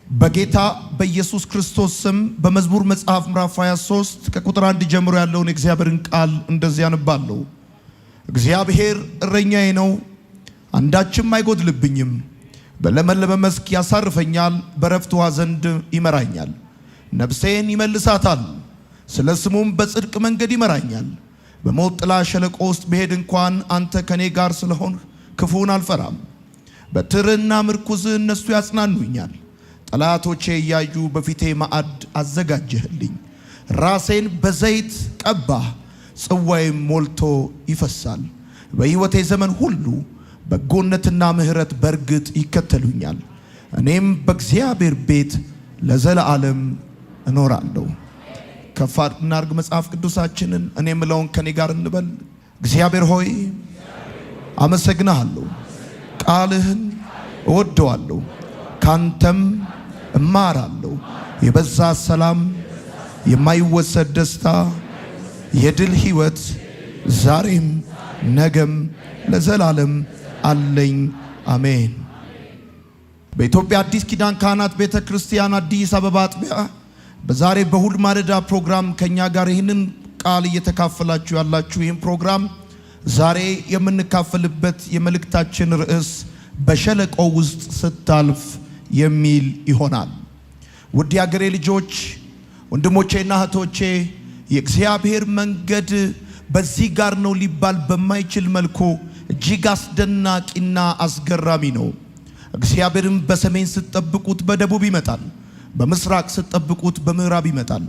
በጌታ በኢየሱስ ክርስቶስ ስም በመዝሙር መጽሐፍ ምዕራፍ 23 ከቁጥር 1 ጀምሮ ያለውን እግዚአብሔርን ቃል እንደዚህ ያነባለሁ። እግዚአብሔር እረኛዬ ነው፣ አንዳችም አይጎድልብኝም። በለመለመ መስክ ያሳርፈኛል፣ በዕረፍት ውኃ ዘንድ ይመራኛል። ነፍሴን ይመልሳታል፣ ስለ ስሙም በጽድቅ መንገድ ይመራኛል። በሞት ጥላ ሸለቆ ውስጥ ብሄድ እንኳን አንተ ከኔ ጋር ስለሆንህ ክፉን አልፈራም። በትርና ምርኩዝ እነሱ ያጽናኑኛል። ጠላቶቼ እያዩ በፊቴ ማዕድ አዘጋጀህልኝ። ራሴን በዘይት ቀባህ፣ ጽዋዬም ሞልቶ ይፈሳል። በሕይወቴ ዘመን ሁሉ በጎነትና ምሕረት በርግጥ ይከተሉኛል። እኔም በእግዚአብሔር ቤት ለዘላለም እኖራለሁ። ከፍ እናድርግ መጽሐፍ ቅዱሳችንን። እኔ የምለውን ከኔ ጋር እንበል። እግዚአብሔር ሆይ አመሰግናለሁ፣ ቃልህን እወደዋለሁ፣ ካንተም እማራለሁ። የበዛ ሰላም፣ የማይወሰድ ደስታ፣ የድል ሕይወት ዛሬም ነገም ለዘላለም አለኝ። አሜን። በኢትዮጵያ አዲስ ኪዳን ካህናት ቤተ ክርስቲያን አዲስ አበባ አጥቢያ በዛሬ በእሁድ ማለዳ ፕሮግራም ከኛ ጋር ይህንን ቃል እየተካፈላችሁ ያላችሁ ይህን ፕሮግራም ዛሬ የምንካፈልበት የመልእክታችን ርዕስ በሸለቆ ውስጥ ስታልፍ የሚል ይሆናል። ውድ የአገሬ ልጆች፣ ወንድሞቼና እህቶቼ፣ የእግዚአብሔር መንገድ በዚህ ጋር ነው ሊባል በማይችል መልኩ እጅግ አስደናቂና አስገራሚ ነው። እግዚአብሔርም በሰሜን ስትጠብቁት በደቡብ ይመጣል፣ በምስራቅ ስትጠብቁት በምዕራብ ይመጣል፣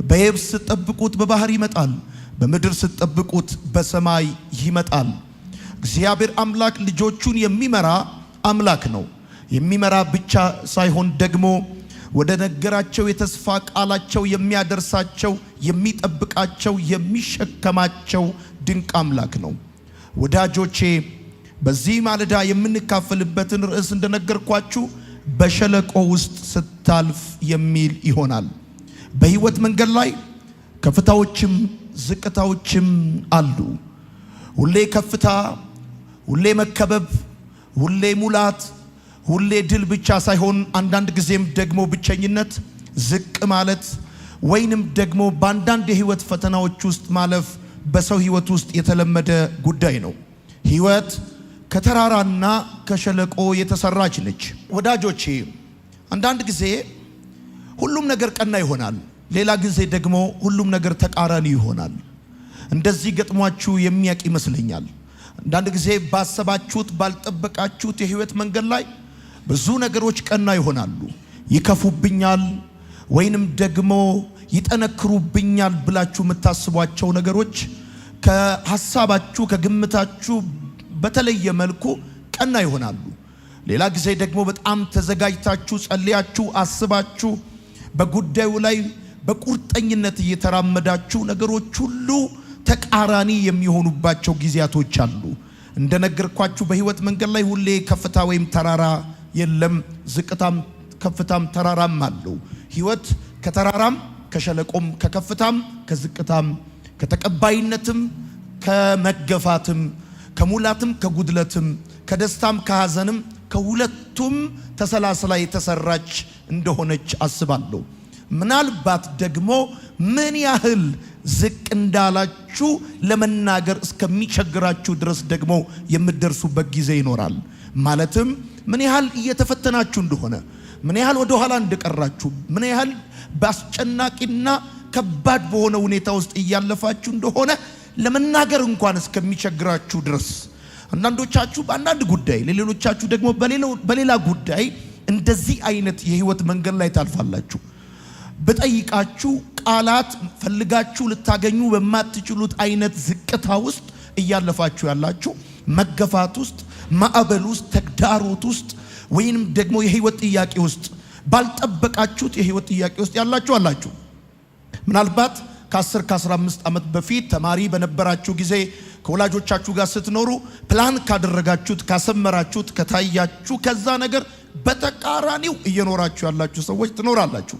በየብስ ስትጠብቁት በባህር ይመጣል፣ በምድር ስትጠብቁት በሰማይ ይመጣል። እግዚአብሔር አምላክ ልጆቹን የሚመራ አምላክ ነው። የሚመራ ብቻ ሳይሆን ደግሞ ወደ ነገራቸው የተስፋ ቃላቸው የሚያደርሳቸው፣ የሚጠብቃቸው፣ የሚሸከማቸው ድንቅ አምላክ ነው። ወዳጆቼ በዚህ ማለዳ የምንካፈልበትን ርዕስ እንደነገርኳችሁ በሸለቆ ውስጥ ስታልፍ የሚል ይሆናል። በሕይወት መንገድ ላይ ከፍታዎችም ዝቅታዎችም አሉ። ሁሌ ከፍታ፣ ሁሌ መከበብ፣ ሁሌ ሙላት፣ ሁሌ ድል ብቻ ሳይሆን አንዳንድ ጊዜም ደግሞ ብቸኝነት፣ ዝቅ ማለት ወይንም ደግሞ በአንዳንድ የሕይወት ፈተናዎች ውስጥ ማለፍ በሰው ሕይወት ውስጥ የተለመደ ጉዳይ ነው። ሕይወት ከተራራና ከሸለቆ የተሰራች ነች። ወዳጆቼ አንዳንድ ጊዜ ሁሉም ነገር ቀና ይሆናል፣ ሌላ ጊዜ ደግሞ ሁሉም ነገር ተቃራኒ ይሆናል። እንደዚህ ገጥሟችሁ የሚያውቅ ይመስለኛል። አንዳንድ ጊዜ ባሰባችሁት ባልጠበቃችሁት የሕይወት መንገድ ላይ ብዙ ነገሮች ቀና ይሆናሉ። ይከፉብኛል ወይንም ደግሞ ይጠነክሩብኛል ብላችሁ የምታስቧቸው ነገሮች ከሐሳባችሁ ከግምታችሁ በተለየ መልኩ ቀና ይሆናሉ። ሌላ ጊዜ ደግሞ በጣም ተዘጋጅታችሁ ጸልያችሁ አስባችሁ በጉዳዩ ላይ በቁርጠኝነት እየተራመዳችሁ ነገሮች ሁሉ ተቃራኒ የሚሆኑባቸው ጊዜያቶች አሉ። እንደነገርኳችሁ በሕይወት መንገድ ላይ ሁሌ ከፍታ ወይም ተራራ የለም። ዝቅታም ከፍታም ተራራም አለው። ሕይወት ከተራራም ከሸለቆም ከከፍታም ከዝቅታም ከተቀባይነትም ከመገፋትም ከሙላትም ከጉድለትም ከደስታም ከሐዘንም ከሁለቱም ተሰላስላ የተሰራች እንደሆነች አስባለሁ። ምናልባት ደግሞ ምን ያህል ዝቅ እንዳላችሁ ለመናገር እስከሚቸግራችሁ ድረስ ደግሞ የምትደርሱበት ጊዜ ይኖራል። ማለትም ምን ያህል እየተፈተናችሁ እንደሆነ፣ ምን ያህል ወደ ኋላ እንደቀራችሁ፣ ምን ያህል በአስጨናቂና ከባድ በሆነ ሁኔታ ውስጥ እያለፋችሁ እንደሆነ ለመናገር እንኳን እስከሚቸግራችሁ ድረስ አንዳንዶቻችሁ በአንዳንድ ጉዳይ፣ ለሌሎቻችሁ ደግሞ በሌላ ጉዳይ እንደዚህ አይነት የሕይወት መንገድ ላይ ታልፋላችሁ። በጠይቃችሁ ቃላት ፈልጋችሁ ልታገኙ በማትችሉት አይነት ዝቅታ ውስጥ እያለፋችሁ ያላችሁ፣ መገፋት ውስጥ፣ ማዕበል ውስጥ፣ ተግዳሮት ውስጥ ወይንም ደግሞ የሕይወት ጥያቄ ውስጥ ባልጠበቃችሁት የሕይወት ጥያቄ ውስጥ ያላችሁ አላችሁ። ምናልባት ከ10 ከ15 ዓመት በፊት ተማሪ በነበራችሁ ጊዜ ከወላጆቻችሁ ጋር ስትኖሩ ፕላን ካደረጋችሁት፣ ካሰመራችሁት፣ ከታያችሁ ከዛ ነገር በተቃራኒው እየኖራችሁ ያላችሁ ሰዎች ትኖራላችሁ።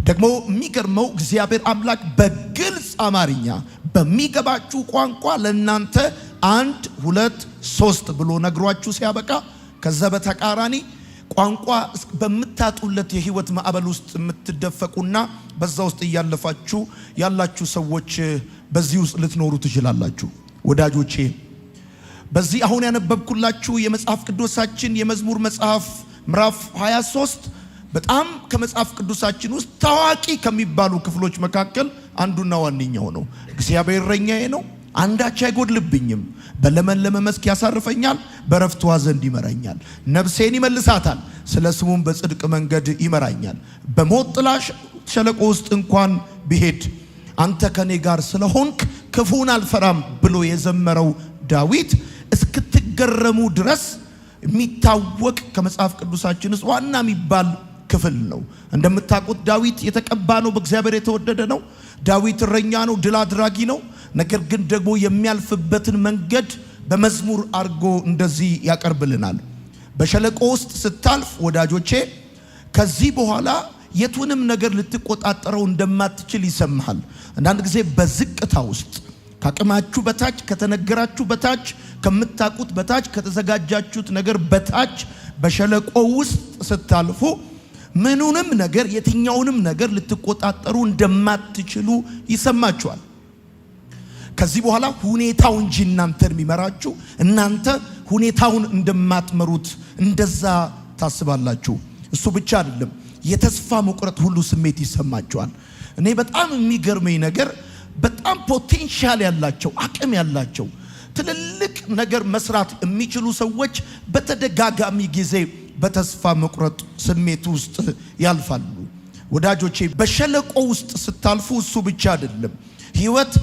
ደግሞ የሚገርመው እግዚአብሔር አምላክ በግልጽ አማርኛ በሚገባችሁ ቋንቋ ለእናንተ 1 2 3 ብሎ ነግሯችሁ ሲያበቃ ከዛ በተቃራኒ ቋንቋ በመታጡለት የህይወት ማዕበል ውስጥ የምትደፈቁና በዛ ውስጥ ያለፋችሁ ያላችሁ ሰዎች በዚህ ውስጥ ልትኖሩ ትችላላችሁ። ወዳጆቼ በዚህ አሁን ያነበብኩላችሁ የመጽሐፍ ቅዱሳችን የመዝሙር መጽሐፍ ምዕራፍ 23 በጣም ከመጽሐፍ ቅዱሳችን ውስጥ ታዋቂ ከሚባሉ ክፍሎች መካከል አንዱና ዋነኛው ነው። እግዚአብሔር እረኛዬ ነው፣ አንዳች አይጎድልብኝም። በለመለመ መስክ ያሳርፈኛል፣ በረፍቱ ዘንድ ይመራኛል። ነፍሴን ይመልሳታል፣ ስለ ስሙም በጽድቅ መንገድ ይመራኛል። በሞት ጥላ ሸለቆ ውስጥ እንኳን ብሄድ አንተ ከኔ ጋር ስለሆንክ ክፉን አልፈራም ብሎ የዘመረው ዳዊት እስክትገረሙ ድረስ የሚታወቅ ከመጽሐፍ ቅዱሳችን ውስጥ ዋና የሚባል ክፍል ነው። እንደምታውቁት ዳዊት የተቀባ ነው፣ በእግዚአብሔር የተወደደ ነው። ዳዊት እረኛ ነው፣ ድል አድራጊ ነው። ነገር ግን ደግሞ የሚያልፍበትን መንገድ በመዝሙር አርጎ እንደዚህ ያቀርብልናል። በሸለቆ ውስጥ ስታልፍ ወዳጆቼ ከዚህ በኋላ የቱንም ነገር ልትቆጣጠረው እንደማትችል ይሰማሃል። አንዳንድ ጊዜ በዝቅታ ውስጥ ከአቅማችሁ በታች ከተነገራችሁ በታች ከምታውቁት በታች ከተዘጋጃችሁት ነገር በታች በሸለቆ ውስጥ ስታልፉ ምኑንም ነገር የትኛውንም ነገር ልትቆጣጠሩ እንደማትችሉ ይሰማችኋል። ከዚህ በኋላ ሁኔታው እንጂ እናንተን የሚመራችሁ እናንተ ሁኔታውን እንደማትመሩት እንደዛ ታስባላችሁ። እሱ ብቻ አይደለም፣ የተስፋ መቁረጥ ሁሉ ስሜት ይሰማችኋል። እኔ በጣም የሚገርመኝ ነገር በጣም ፖቴንሻል ያላቸው አቅም ያላቸው ትልልቅ ነገር መስራት የሚችሉ ሰዎች በተደጋጋሚ ጊዜ በተስፋ መቁረጥ ስሜት ውስጥ ያልፋሉ። ወዳጆቼ በሸለቆ ውስጥ ስታልፉ እሱ ብቻ አይደለም፣ ህይወት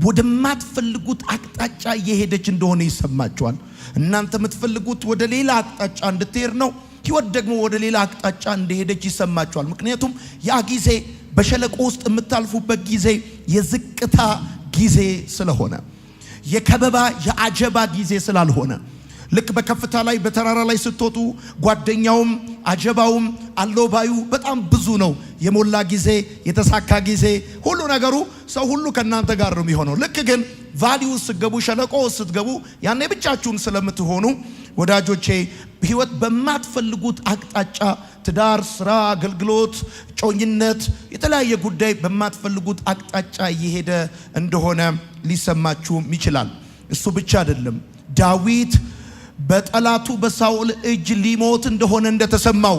ወደማትፈልጉት አቅጣጫ እየሄደች እንደሆነ ይሰማችኋል። እናንተ የምትፈልጉት ወደ ሌላ አቅጣጫ እንድትሄድ ነው፣ ህይወት ደግሞ ወደ ሌላ አቅጣጫ እንደሄደች ይሰማችኋል። ምክንያቱም ያ ጊዜ በሸለቆ ውስጥ የምታልፉበት ጊዜ የዝቅታ ጊዜ ስለሆነ፣ የከበባ የአጀባ ጊዜ ስላልሆነ፣ ልክ በከፍታ ላይ በተራራ ላይ ስትወጡ ጓደኛውም አጀባውም አሎባዩ በጣም ብዙ ነው። የሞላ ጊዜ የተሳካ ጊዜ ሁሉ ነገሩ ሰው ሁሉ ከናንተ ጋር ነው የሚሆነው። ልክ ግን ቫሊዩ ስትገቡ ሸለቆ ስትገቡ ያኔ ብቻችሁን ስለምትሆኑ ወዳጆቼ ህይወት በማትፈልጉት አቅጣጫ ትዳር፣ ስራ፣ አገልግሎት፣ ጮኝነት፣ የተለያየ ጉዳይ በማትፈልጉት አቅጣጫ እየሄደ እንደሆነ ሊሰማችሁም ይችላል። እሱ ብቻ አይደለም፣ ዳዊት በጠላቱ በሳኦል እጅ ሊሞት እንደሆነ እንደተሰማው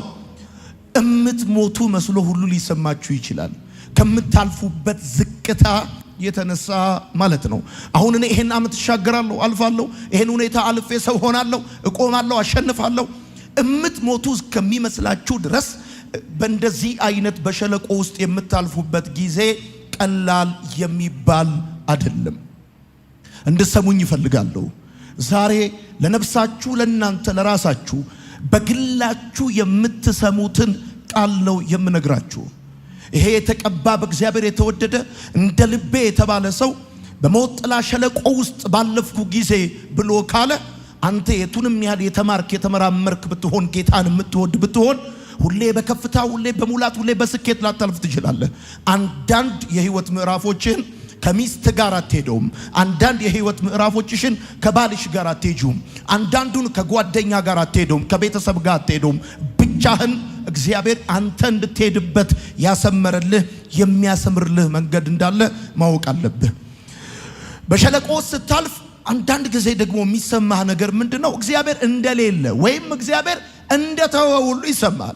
እምትሞቱ መስሎ ሁሉ ሊሰማችሁ ይችላል። ከምታልፉበት ዝቅታ የተነሳ ማለት ነው። አሁን እኔ ይሄን አመት ተሻገራለሁ፣ አልፋለሁ፣ ይሄን ሁኔታ አልፌ ሰው ሆናለሁ፣ እቆማለሁ፣ አሸንፋለሁ እምትሞቱ እስከሚመስላችሁ ድረስ በእንደዚህ አይነት በሸለቆ ውስጥ የምታልፉበት ጊዜ ቀላል የሚባል አይደለም። እንድሰሙኝ ይፈልጋለሁ። ዛሬ ለነፍሳችሁ ለናንተ ለራሳችሁ በግላችሁ የምትሰሙትን ቃል ነው የምነግራችሁ። ይሄ የተቀባ በእግዚአብሔር የተወደደ እንደ ልቤ የተባለ ሰው በሞት ጥላ ሸለቆ ውስጥ ባለፍኩ ጊዜ ብሎ ካለ አንተ የቱንም ያህል የተማርክ የተመራመርክ ብትሆን ጌታን የምትወድ ብትሆን ሁሌ በከፍታ ሁሌ በሙላት ሁሌ በስኬት ላታልፍ ትችላለህ። አንዳንድ የህይወት ምዕራፎችን ከሚስት ጋር አትሄዱም። አንዳንድ የህይወት ምዕራፎችሽን ከባልሽ ጋር አትሄጂም። አንዳንዱን ከጓደኛ ጋር አትሄዱም፣ ከቤተሰብ ጋር አትሄዱም። ብቻህን እግዚአብሔር አንተ እንድትሄድበት ያሰመረልህ የሚያሰምርልህ መንገድ እንዳለ ማወቅ አለብህ። በሸለቆ ስታልፍ አንዳንድ ጊዜ ደግሞ የሚሰማህ ነገር ምንድነው? እግዚአብሔር እንደሌለ ወይም እግዚአብሔር እንደተወ ሁሉ ይሰማል።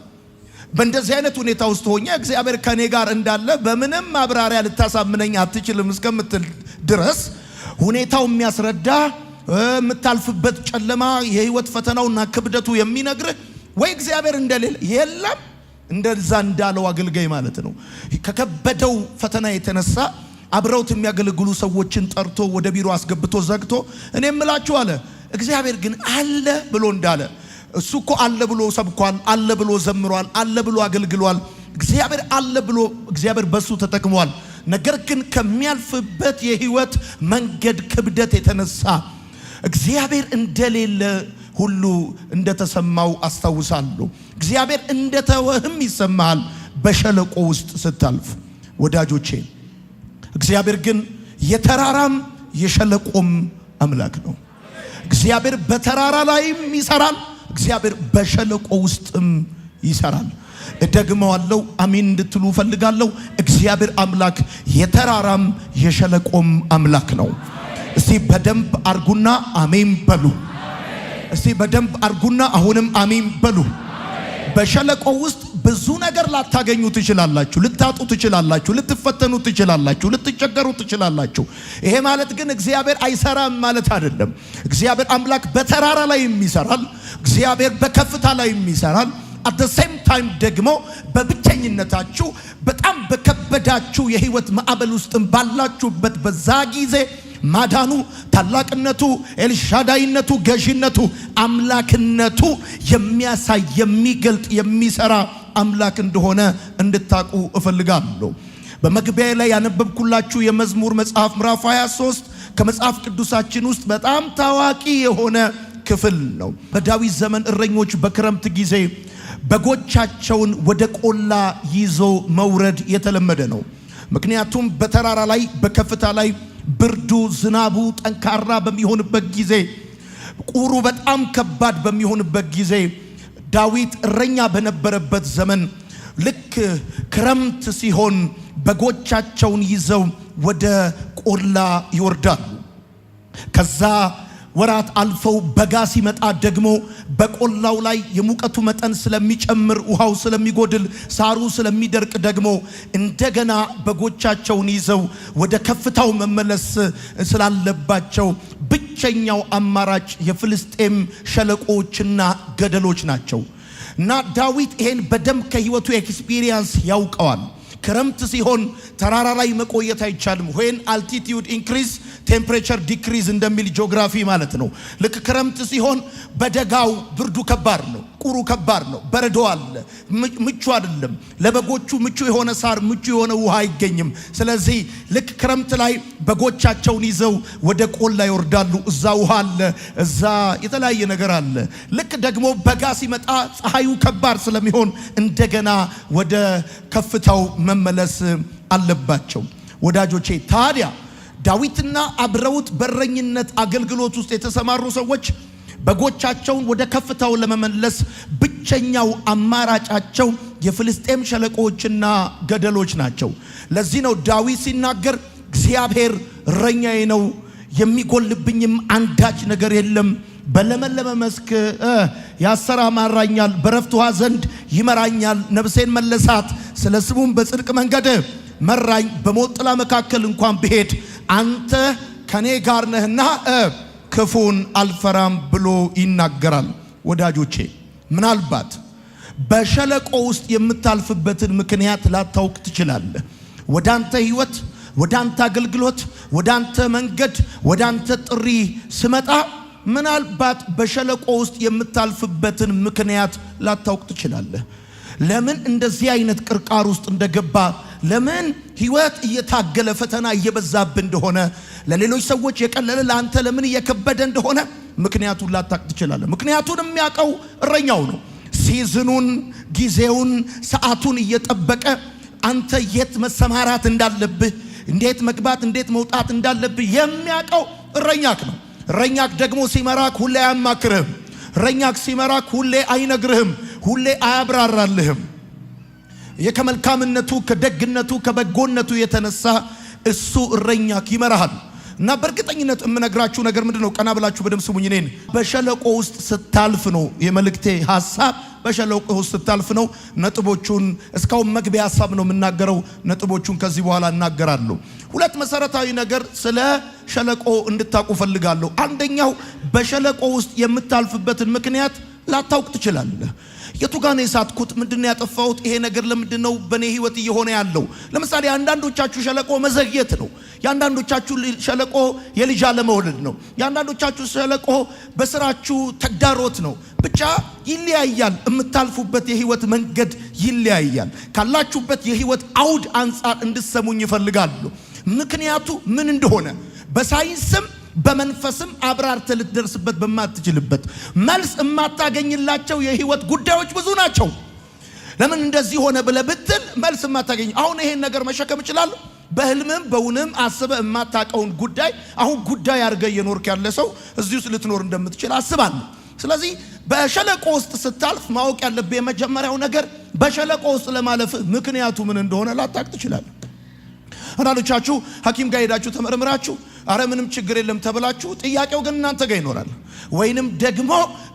በእንደዚህ አይነት ሁኔታ ውስጥ ሆኜ እግዚአብሔር ከኔ ጋር እንዳለ በምንም ማብራሪያ ልታሳምነኝ አትችልም እስከምትል ድረስ ሁኔታው የሚያስረዳ የምታልፍበት ጨለማ የህይወት ፈተናውና ክብደቱ የሚነግርህ ወይ እግዚአብሔር እንደሌለ የለም። እንደዛ እንዳለው አገልጋይ ማለት ነው። ከከበደው ፈተና የተነሳ አብረውት የሚያገለግሉ ሰዎችን ጠርቶ ወደ ቢሮ አስገብቶ ዘግቶ እኔ እምላችሁ አለ እግዚአብሔር ግን አለ ብሎ እንዳለ እሱ እኮ አለ ብሎ ሰብኳል፣ አለ ብሎ ዘምሯል፣ አለ ብሎ አገልግሏል። እግዚአብሔር አለ ብሎ እግዚአብሔር በሱ ተጠቅሟል። ነገር ግን ከሚያልፍበት የህይወት መንገድ ክብደት የተነሳ እግዚአብሔር እንደሌለ ሁሉ እንደተሰማው አስታውሳለሁ። እግዚአብሔር እንደተወህም ይሰማል በሸለቆ ውስጥ ስታልፍ ወዳጆቼ። እግዚአብሔር ግን የተራራም የሸለቆም አምላክ ነው። እግዚአብሔር በተራራ ላይም ይሰራል፣ እግዚአብሔር በሸለቆ ውስጥም ይሰራል። እደግመዋለሁ፣ አሜን እንድትሉ ፈልጋለሁ። እግዚአብሔር አምላክ የተራራም የሸለቆም አምላክ ነው። እስቲ በደንብ አርጉና አሜን በሉ። እስቲ በደንብ አርጉና አሁንም አሜን በሉ። በሸለቆ ውስጥ ብዙ ነገር ላታገኙ ትችላላችሁ፣ ልታጡ ትችላላችሁ፣ ልትፈተኑ ትችላላችሁ፣ ልትቸገሩ ትችላላችሁ። ይሄ ማለት ግን እግዚአብሔር አይሰራም ማለት አይደለም። እግዚአብሔር አምላክ በተራራ ላይ ይሰራል። እግዚአብሔር በከፍታ ላይ ይሰራል። at the same time ደግሞ በብቸኝነታችሁ በጣም በከበዳችሁ የህይወት ማዕበል ውስጥ ባላችሁበት በዛ ጊዜ ማዳኑ፣ ታላቅነቱ፣ ኤልሻዳይነቱ፣ ገዢነቱ፣ አምላክነቱ የሚያሳይ የሚገልጥ የሚሰራ አምላክ እንደሆነ እንድታቁ እፈልጋለሁ። በመግቢያ ላይ ያነበብኩላችሁ የመዝሙር መጽሐፍ ምዕራፍ 23 ከመጽሐፍ ቅዱሳችን ውስጥ በጣም ታዋቂ የሆነ ክፍል ነው። በዳዊት ዘመን እረኞች በክረምት ጊዜ በጎቻቸውን ወደ ቆላ ይዞ መውረድ የተለመደ ነው። ምክንያቱም በተራራ ላይ በከፍታ ላይ ብርዱ ዝናቡ ጠንካራ በሚሆንበት ጊዜ ቁሩ በጣም ከባድ በሚሆንበት ጊዜ ዳዊት እረኛ በነበረበት ዘመን ልክ ክረምት ሲሆን በጎቻቸውን ይዘው ወደ ቆላ ይወርዳሉ። ከዛ ወራት አልፈው በጋ ሲመጣ ደግሞ በቆላው ላይ የሙቀቱ መጠን ስለሚጨምር ውሃው ስለሚጎድል ሳሩ ስለሚደርቅ ደግሞ እንደገና በጎቻቸውን ይዘው ወደ ከፍታው መመለስ ስላለባቸው ብቸኛው አማራጭ የፍልስጤም ሸለቆዎችና ገደሎች ናቸው። እና ዳዊት ይሄን በደንብ ከህይወቱ ኤክስፒሪየንስ ያውቀዋል። ክረምት ሲሆን ተራራ ላይ መቆየት አይቻልም። when altitude increase temperature decrease እንደሚል ጂኦግራፊ ማለት ነው። ልክ ክረምት ሲሆን በደጋው ብርዱ ከባድ ነው፣ ቁሩ ከባድ ነው፣ በረዶ አለ፣ ምቹ አይደለም። ለበጎቹ ምቹ የሆነ ሳር ምቹ የሆነ ውሃ አይገኝም። ስለዚህ ልክ ክረምት ላይ በጎቻቸውን ይዘው ወደ ቆላ ይወርዳሉ። እዛ ውሃ አለ፣ እዛ የተለያየ ነገር አለ። ልክ ደግሞ በጋ ሲመጣ ፀሐዩ ከባድ ስለሚሆን እንደገና ወደ ከፍታው መመለስ አለባቸው። ወዳጆቼ ታዲያ ዳዊትና አብረውት በረኝነት አገልግሎት ውስጥ የተሰማሩ ሰዎች በጎቻቸውን ወደ ከፍታው ለመመለስ ብቸኛው አማራጫቸው የፍልስጤም ሸለቆችና ገደሎች ናቸው። ለዚህ ነው ዳዊት ሲናገር እግዚአብሔር እረኛዬ ነው፣ የሚጎልብኝም አንዳች ነገር የለም። በለመለመ መስክ ያሰማራኛል፣ በረፍት ውኃ ዘንድ ይመራኛል። ነፍሴን መለሳት፣ ስለ ስሙም በጽድቅ መንገድ መራኝ። በሞት ጥላ መካከል እንኳን ብሄድ አንተ ከኔ ጋር ነህና ክፉን አልፈራም ብሎ ይናገራል። ወዳጆቼ ምናልባት በሸለቆ ውስጥ የምታልፍበትን ምክንያት ላታውቅ ትችላለህ። ወዳንተ ህይወት፣ ወዳንተ አገልግሎት፣ ወዳንተ መንገድ፣ ወዳንተ ጥሪ ስመጣ ምናልባት በሸለቆ ውስጥ የምታልፍበትን ምክንያት ላታውቅ ትችላለህ። ለምን እንደዚህ አይነት ቅርቃር ውስጥ እንደገባ፣ ለምን ህይወት እየታገለ ፈተና እየበዛብ እንደሆነ፣ ለሌሎች ሰዎች የቀለለ ለአንተ ለምን እየከበደ እንደሆነ ምክንያቱን ላታውቅ ትችላለህ። ምክንያቱን የሚያውቀው እረኛው ነው። ሲዝኑን፣ ጊዜውን፣ ሰዓቱን እየጠበቀ አንተ የት መሰማራት እንዳለብህ፣ እንዴት መግባት እንዴት መውጣት እንዳለብህ የሚያውቀው እረኛክ ነው። እረኛክ ደግሞ ሲመራክ ሁሌ አያማክርህም። እረኛክ ሲመራክ ሁሌ አይነግርህም፣ ሁሌ አያብራራልህም። የከመልካምነቱ ከደግነቱ ከበጎነቱ የተነሳ እሱ እረኛክ ይመራሃል። እና በእርግጠኝነት የምነግራችሁ ነገር ምንድነው? ቀና ብላችሁ በደም ስሙኝ። እኔን በሸለቆ ውስጥ ስታልፍ ነው የመልእክቴ ሐሳብ። በሸለቆ ውስጥ ስታልፍ ነው። ነጥቦቹን እስካሁን መግቢያ ሐሳብ ነው የምናገረው። ነጥቦቹን ከዚህ በኋላ እናገራለሁ። ሁለት መሰረታዊ ነገር ስለ ሸለቆ እንድታውቁ ፈልጋለሁ። አንደኛው በሸለቆ ውስጥ የምታልፍበትን ምክንያት ላታውቅ ትችላለህ። የቱ ጋር ነው የሳትኩት? ምንድነው ያጠፋሁት? ይሄ ነገር ለምንድነው በኔ ህይወት እየሆነ ያለው? ለምሳሌ አንዳንዶቻችሁ ሸለቆ መዘግየት ነው። የአንዳንዶቻችሁ ሸለቆ የልጅ አለመውለድ ነው። የአንዳንዶቻችሁ ሸለቆ በስራችሁ ተግዳሮት ነው። ብቻ ይለያያል። የምታልፉበት የህይወት መንገድ ይለያያል። ካላችሁበት የህይወት አውድ አንጻር እንድሰሙኝ ይፈልጋሉ። ምክንያቱ ምን እንደሆነ በሳይንስም በመንፈስም አብራርተ ልትደርስበት በማትችልበት መልስ የማታገኝላቸው የህይወት ጉዳዮች ብዙ ናቸው። ለምን እንደዚህ ሆነ ብለህ ብትል መልስ የማታገኝ። አሁን ይሄን ነገር መሸከም እችላለሁ? በህልምም በውንም አስበህ የማታውቀውን ጉዳይ አሁን ጉዳይ አድርገህ እየኖርክ ያለ ሰው እዚህ ውስጥ ልትኖር እንደምትችል አስባለሁ። ስለዚህ በሸለቆ ውስጥ ስታልፍ ማወቅ ያለብህ የመጀመሪያው ነገር በሸለቆ ውስጥ ለማለፍ ምክንያቱ ምን እንደሆነ ላታውቅ ትችላለህ። አንዳንዶቻችሁ ሐኪም ጋር ሄዳችሁ ተመርምራችሁ አረ ምንም ችግር የለም ተብላችሁ ጥያቄው ግን እናንተ ጋር ይኖራል። ወይንም ደግሞ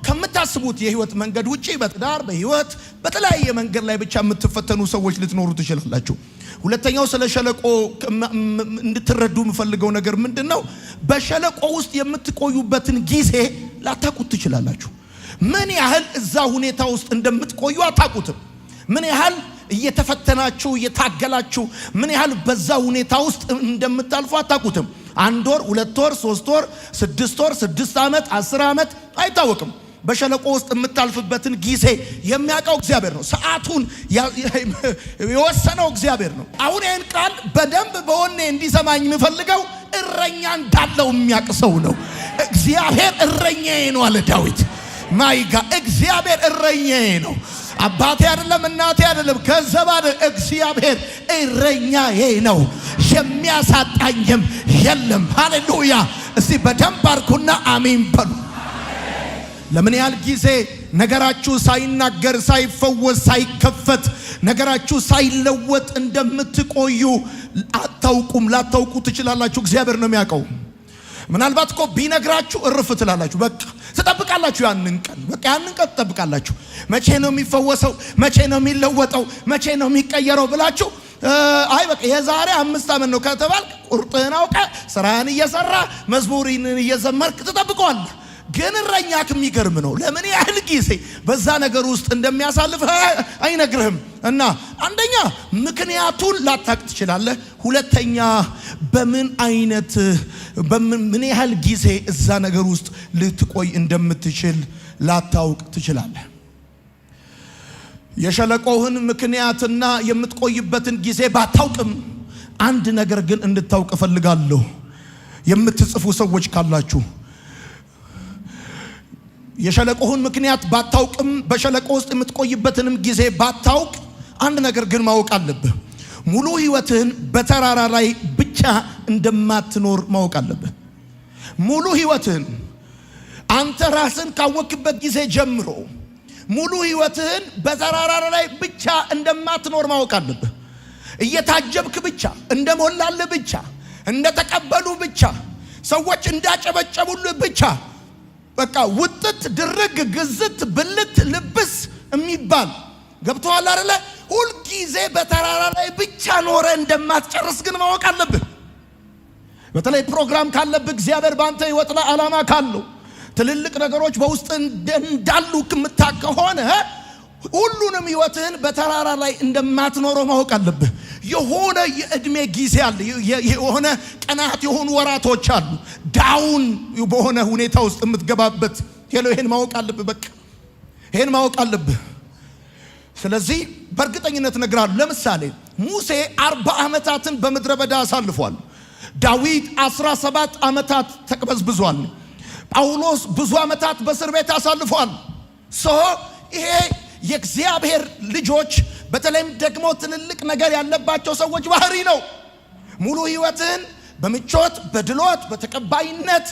ከምታስቡት የህይወት መንገድ ውጪ በትዳር በህይወት በተለያየ መንገድ ላይ ብቻ የምትፈተኑ ሰዎች ልትኖሩ ትችላላችሁ። ሁለተኛው ስለ ሸለቆ እንድትረዱ የምፈልገው ነገር ምንድነው? በሸለቆ ውስጥ የምትቆዩበትን ጊዜ ላታውቁት ትችላላችሁ። ምን ያህል እዛ ሁኔታ ውስጥ እንደምትቆዩ አታውቁትም። ምን ያህል እየተፈተናችሁ እየታገላችሁ ምን ያህል በዛ ሁኔታ ውስጥ እንደምታልፉ አታውቁትም። 1 ወር 2 ወር 3 ወር 6 ወር 6 ዓመት 10 ዓመት አይታወቅም። በሸለቆ ውስጥ የምታልፍበትን ጊዜ የሚያውቀው እግዚአብሔር ነው። ሰዓቱን የወሰነው እግዚአብሔር ነው። አሁን ይህን ቃል በደንብ በወኔ እንዲሰማኝ የምፈልገው እረኛ እንዳለው የሚያውቅ ሰው ነው። እግዚአብሔር እረኛዬ ነው አለ ዳዊት። ማይጋ እግዚአብሔር እረኛዬ ነው። አባቴ አይደለም እናቴ አይደለም ገንዘብ አይደለም፣ እግዚአብሔር እረኛዬ ነው፣ የሚያሳጣኝም የለም። ሃሌሉያ! እስቲ በደንብ አርኩና አሜን በሉ። ለምን ያህል ጊዜ ነገራችሁ ሳይናገር ሳይፈወስ ሳይከፈት ነገራችሁ ሳይለወጥ እንደምትቆዩ አታውቁም። ላታውቁ ትችላላችሁ። እግዚአብሔር ነው የሚያውቀው። ምናልባት እኮ ቢነግራችሁ እርፍ ትላላችሁ። በቃ ትጠብቃላችሁ። ያንን ቀን በቃ ያንን ቀን ትጠብቃላችሁ። መቼ ነው የሚፈወሰው? መቼ ነው የሚለወጠው? መቼ ነው የሚቀየረው ብላችሁ አይ በቃ የዛሬ 5 ዓመት ነው ከተባል ቁርጥህን አውቀህ ስራህን እየሰራ መዝሙርን እየዘመርክ ትጠብቀዋለህ። ግን እረኛክ የሚገርም ነው። ለምን ያህል ጊዜ በዛ ነገር ውስጥ እንደሚያሳልፍ አይነግርህም። እና አንደኛ ምክንያቱን ላታውቅ ትችላለህ። ሁለተኛ በምን ያህል ጊዜ እዛ ነገር ውስጥ ልትቆይ እንደምትችል ላታውቅ ትችላለህ። የሸለቆህን ምክንያትና የምትቆይበትን ጊዜ ባታውቅም አንድ ነገር ግን እንድታውቅ እፈልጋለሁ። የምትጽፉ ሰዎች ካላችሁ የሸለቆህን ምክንያት ባታውቅም በሸለቆ ውስጥ የምትቆይበትንም ጊዜ ባታውቅ አንድ ነገር ግን ማወቅ አለብህ። ሙሉ ህይወትህን በተራራ ላይ ብቻ እንደማትኖር ማወቅ አለብህ። ሙሉ ህይወትህን አንተ ራስን ካወቅበት ጊዜ ጀምሮ ሙሉ ህይወትህን በተራራ ላይ ብቻ እንደማትኖር ማወቅ አለብህ። እየታጀብክ ብቻ እንደሞላልህ ብቻ እንደተቀበሉ ብቻ ሰዎች እንዳጨበጨቡልህ ብቻ በቃ ውጥት ድርግ ግዝት ብልት ልብስ የሚባል ገብቶሃል አይደለ? ሁል ጊዜ በተራራ ላይ ብቻ ኖረ እንደማትጨርስ ግን ማወቅ አለብህ። በተለይ ፕሮግራም ካለብህ እግዚአብሔር ባንተ ህይወት ላይ ዓላማ ካለው ትልልቅ ነገሮች በውስጥ እንዳሉ ከምታውቅ ከሆነ ሁሉንም ህይወትህን በተራራ ላይ እንደማትኖረው ማወቅ አለብህ። የሆነ የእድሜ ጊዜ አለ፣ የሆነ ቀናት የሆኑ ወራቶች አሉ፣ ዳውን በሆነ ሁኔታ ውስጥ የምትገባበት። ይሄን ማወቅ አለብህ። በቃ ይሄን ማወቅ አለብህ። ስለዚህ በእርግጠኝነት እነግራለሁ። ለምሳሌ ሙሴ 40 ዓመታትን በምድረ በዳ አሳልፏል። ዳዊት 17 ዓመታት ተቅበዝብዟል። ጳውሎስ ብዙ ዓመታት በእስር ቤት አሳልፏል። ይሄ የእግዚአብሔር ልጆች በተለይም ደግሞ ትልልቅ ነገር ያለባቸው ሰዎች ባህሪ ነው። ሙሉ ህይወትን በምቾት በድሎት በተቀባይነት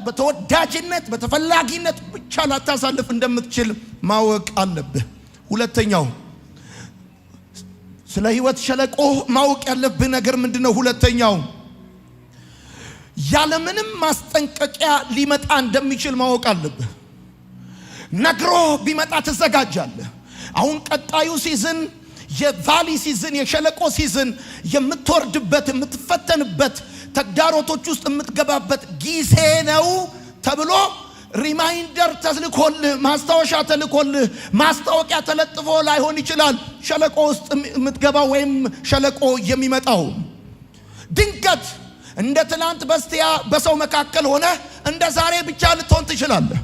በተወዳጅነት በተፈላጊነት ብቻ ላታሳልፍ እንደምትችል ማወቅ አለብህ። ሁለተኛው ስለ ህይወት ሸለቆ ማወቅ ያለብህ ነገር ምንድነው? ሁለተኛው ያለምንም ማስጠንቀቂያ ሊመጣ እንደሚችል ማወቅ አለብህ። ነግሮ ቢመጣ ትዘጋጃለህ። አሁን ቀጣዩ ሲዝን የቫሊ ሲዝን የሸለቆ ሲዝን የምትወርድበት የምትፈተንበት ተግዳሮቶች ውስጥ የምትገባበት ጊዜ ነው ተብሎ ሪማይንደር ተልኮልህ ማስታወሻ ተልኮልህ ማስታወቂያ ተለጥፎ ላይሆን ይችላል። ሸለቆ ውስጥ የምትገባው ወይም ሸለቆ የሚመጣው ድንገት እንደ ትናንት በስቲያ በሰው መካከል ሆነ እንደ ዛሬ ብቻ ልትሆን ትችላለህ።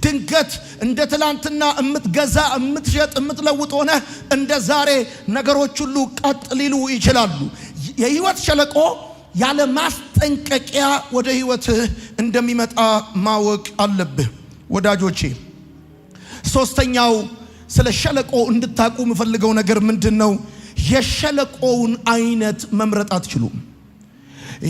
ድንገት እንደ ትላንትና የምትገዛ የምትሸጥ የምትለውጥ ሆነ እንደ ዛሬ ነገሮች ሁሉ ቀጥ ሊሉ ይችላሉ። የህይወት ሸለቆ ያለ ማስጠንቀቂያ ወደ ህይወትህ እንደሚመጣ ማወቅ አለብህ ወዳጆቼ። ሶስተኛው ስለ ሸለቆ እንድታቁ የምፈልገው ነገር ምንድነው? የሸለቆውን አይነት መምረጥ አትችሉም።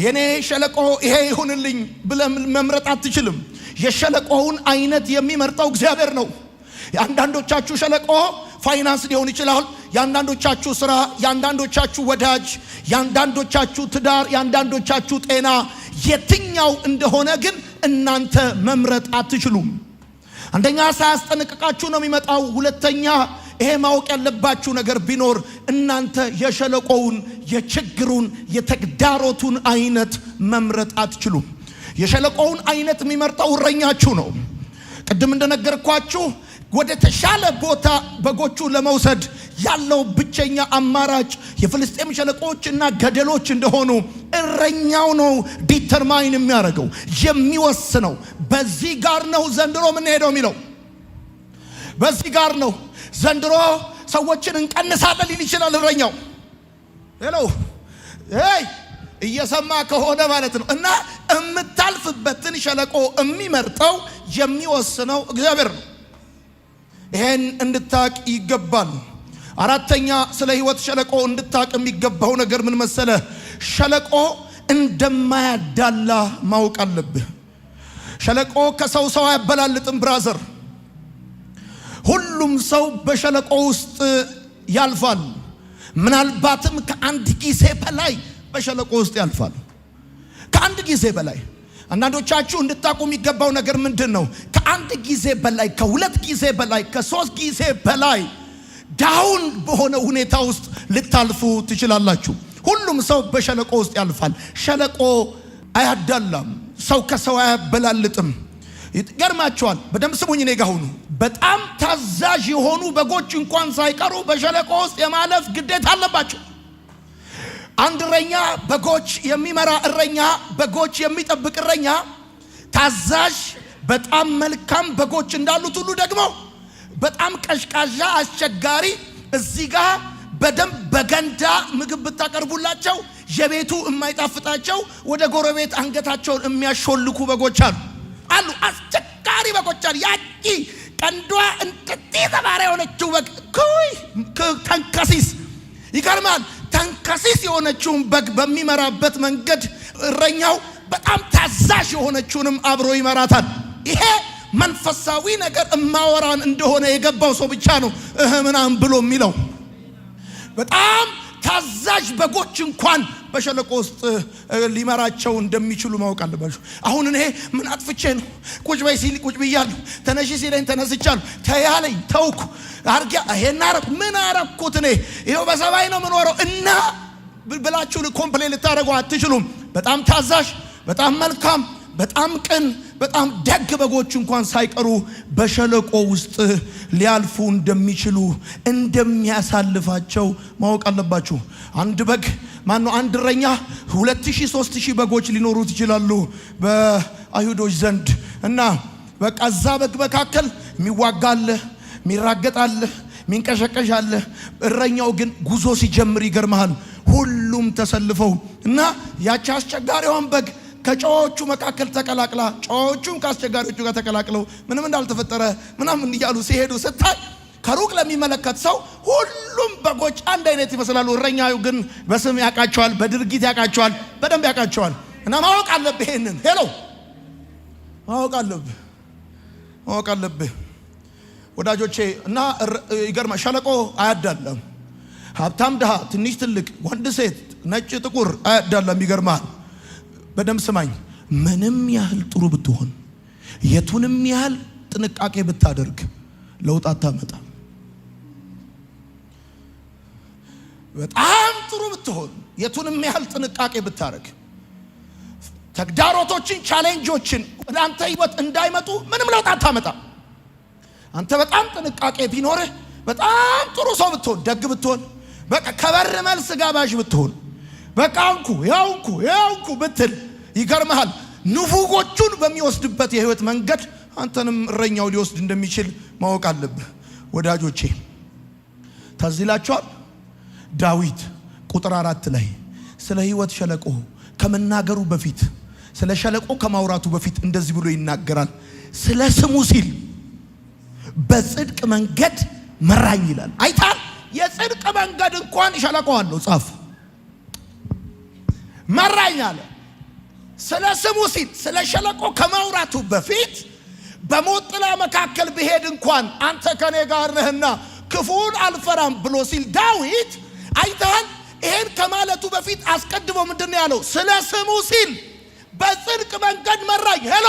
የኔ ሸለቆ ይሄ ይሁንልኝ ብለህ መምረጥ አትችልም። የሸለቆውን አይነት የሚመርጠው እግዚአብሔር ነው። የአንዳንዶቻችሁ ሸለቆ ፋይናንስ ሊሆን ይችላል። የአንዳንዶቻችሁ ስራ፣ የአንዳንዶቻችሁ ወዳጅ፣ የአንዳንዶቻችሁ ትዳር፣ የአንዳንዶቻችሁ ጤና የትኛው እንደሆነ ግን እናንተ መምረጥ አትችሉም። አንደኛ ሳያስጠነቅቃችሁ ነው የሚመጣው። ሁለተኛ ይሄ ማወቅ ያለባችሁ ነገር ቢኖር እናንተ የሸለቆውን፣ የችግሩን፣ የተግዳሮቱን አይነት መምረጥ አትችሉም። የሸለቆውን አይነት የሚመርጠው እረኛችሁ ነው። ቅድም እንደነገርኳችሁ ወደ ተሻለ ቦታ በጎቹ ለመውሰድ ያለው ብቸኛ አማራጭ የፍልስጤም ሸለቆችና ገደሎች እንደሆኑ እረኛው ነው ዲተርማይን የሚያደርገው የሚወስነው። በዚህ ጋር ነው ዘንድሮ ምን ሄደው የሚለው በዚህ ጋር ነው ዘንድሮ ሰዎችን እንቀንሳለን ሊል ይችላል እረኛው። ሄሎ እየሰማ ከሆነ ማለት ነው። እና የምታልፍበትን ሸለቆ የሚመርጠው የሚወስነው እግዚአብሔር ነው። ይሄን እንድታቅ ይገባል። አራተኛ ስለ ህይወት ሸለቆ እንድታቅ የሚገባው ነገር ምን መሰለ? ሸለቆ እንደማያዳላ ማወቅ አለብህ። ሸለቆ ከሰው ሰው አያበላልጥም ብራዘር። ሁሉም ሰው በሸለቆ ውስጥ ያልፋል። ምናልባትም ከአንድ ጊዜ በላይ በሸለቆ ውስጥ ያልፋል። ከአንድ ጊዜ በላይ። አንዳንዶቻችሁ እንድታቁ የሚገባው ነገር ምንድን ነው? ከአንድ ጊዜ በላይ፣ ከሁለት ጊዜ በላይ፣ ከሶስት ጊዜ በላይ ዳውን በሆነ ሁኔታ ውስጥ ልታልፉ ትችላላችሁ። ሁሉም ሰው በሸለቆ ውስጥ ያልፋል። ሸለቆ አያዳላም። ሰው ከሰው አያበላልጥም። ይገርማችኋል። በደንብ ስሙኝ፣ እኔ ጋር ሁኑ። በጣም ታዛዥ የሆኑ በጎች እንኳን ሳይቀሩ በሸለቆ ውስጥ የማለፍ ግዴታ አለባቸው። አንድ እረኛ፣ በጎች የሚመራ እረኛ፣ በጎች የሚጠብቅ እረኛ፣ ታዛዥ፣ በጣም መልካም በጎች እንዳሉት ሁሉ ደግሞ በጣም ቀሽቃዣ፣ አስቸጋሪ፣ እዚህ ጋር በደንብ በገንዳ ምግብ ብታቀርቡላቸው የቤቱ የማይጣፍጣቸው ወደ ጎረቤት አንገታቸውን የሚያሾልኩ በጎች አሉ። አስቸጋሪ በጎች አሉ። ያቺ ቀንዷ እንጥጥ ተባረ የሆነችው በግ ተንከሲስ፣ ይገርማል። ተንከሲስ የሆነችውን በግ በሚመራበት መንገድ እረኛው በጣም ታዛዥ የሆነችውንም አብሮ ይመራታል። ይሄ መንፈሳዊ ነገር እማወራን እንደሆነ የገባው ሰው ብቻ ነው ምናምን ብሎ የሚለው። በጣም ታዛዥ በጎች እንኳን በሸለቆ ውስጥ ሊመራቸው እንደሚችሉ ማወቅ አለባችሁ። አሁን እኔ ምን አጥፍቼ ነው? ቁጭ በይ ሲል ቁጭ ብያለሁ፣ ተነሺ ሲለኝ ተነስቻለሁ፣ ተያለኝ ተውኩ፣ አርጊያ ይሄን አረኩ፣ ምን አረኩት እኔ ይሄው በሰባይ ነው የምኖረው እና ብላችሁ ኮምፕሌን ልታደርጉ አትችሉም። በጣም ታዛዥ፣ በጣም መልካም፣ በጣም ቅን፣ በጣም ደግ በጎች እንኳን ሳይቀሩ በሸለቆ ውስጥ ሊያልፉ እንደሚችሉ እንደሚያሳልፋቸው ማወቅ አለባችሁ። አንድ በግ አንድ እረኛ 2000 3000 በጎች ሊኖሩት ይችላሉ በአይሁዶች ዘንድ እና በቃ እዛ በግ መካከል የሚዋጋለ፣ የሚራገጣለ፣ የሚንቀሸቀሻለ። እረኛው ግን ጉዞ ሲጀምር ይገርማል፣ ሁሉም ተሰልፈው እና ያቺ አስቸጋሪዋን በግ ከጨዎቹ መካከል ተቀላቅላ ጨዎቹም ከአስቸጋሪዎቹ ጋር ተቀላቅለው ምንም እንዳልተፈጠረ ምናምን እያሉ ሲሄዱ ስታይ ከሩቅ ለሚመለከት ሰው ሁሉም በጎች አንድ አይነት ይመስላሉ። እረኛው ግን በስም ያውቃቸዋል፣ በድርጊት ያውቃቸዋል፣ በደንብ ያውቃቸዋል። እና ማወቅ አለብህ፣ ይሄንን ሄሎ ማወቅ አለብህ ወዳጆቼ። እና ይገርማ ሸለቆ አያዳለም። ሀብታም ድሃ፣ ትንሽ ትልቅ፣ ወንድ ሴት፣ ነጭ ጥቁር አያዳለም። ይገርማል። በደም ስማኝ። ምንም ያህል ጥሩ ብትሆን፣ የቱንም ያህል ጥንቃቄ ብታደርግ ለውጥ አታመጣም። በጣም ጥሩ ብትሆን፣ የቱንም ያህል ጥንቃቄ ብታደርግ፣ ተግዳሮቶችን፣ ቻሌንጆችን ወደ አንተ ህይወት እንዳይመጡ ምንም ለውጥ አታመጣም። አንተ በጣም ጥንቃቄ ቢኖርህ፣ በጣም ጥሩ ሰው ብትሆን፣ ደግ ብትሆን፣ በቃ ከበር መልስ ጋባዥ ብትሆን፣ በቃ ያውንኩ ብትል ይገርምሃል፣ ንፉጎቹን በሚወስድበት የህይወት መንገድ አንተንም እረኛው ሊወስድ እንደሚችል ማወቅ አለብህ ወዳጆቼ። ታዝላችኋል። ዳዊት ቁጥር 4 ላይ ስለ ህይወት ሸለቆ ከመናገሩ በፊት፣ ስለ ሸለቆ ከማውራቱ በፊት እንደዚህ ብሎ ይናገራል። ስለ ስሙ ሲል በጽድቅ መንገድ መራኝ ይላል። አይታል። የጽድቅ መንገድ እንኳን ሸለቆ አለው። ጻፍ። መራኝ አለ። ስለ ስሙ ሲል ስለ ሸለቆ ከማውራቱ በፊት በሞት ጥላ መካከል ብሄድ እንኳን አንተ ከኔ ጋር ነህና ክፉን አልፈራም ብሎ ሲል ዳዊት አይተሃል። ይሄን ከማለቱ በፊት አስቀድሞ ምንድነው ያለው? ስለ ስሙ ሲል በጽድቅ መንገድ መራኝ። ሄሎ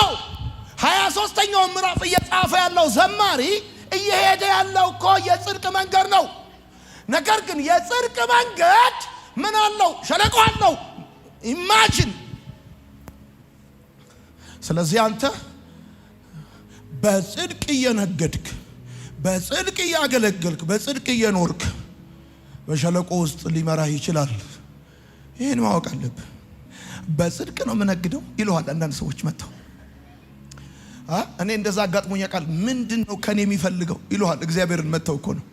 23ኛው ምዕራፍ እየጻፈ ያለው ዘማሪ እየሄደ ያለው እኮ የጽድቅ መንገድ ነው። ነገር ግን የጽድቅ መንገድ ምን አለው? ሸለቆ አለው። ኢማጂን። ስለዚህ አንተ በጽድቅ እየነገድክ፣ በጽድቅ እያገለገልክ፣ በጽድቅ እየኖርክ በሸለቆ ውስጥ ሊመራህ ይችላል። ይሄን ማወቅ አለብህ። በጽድቅ ነው የምነግደው ይለዋል አንዳንድ ሰዎች መጥተው እኔ እንደዛ አጋጥሞኛ ቃል ምንድነው ከኔ የሚፈልገው ይለዋል። እግዚአብሔርን መጥተው እኮ ነው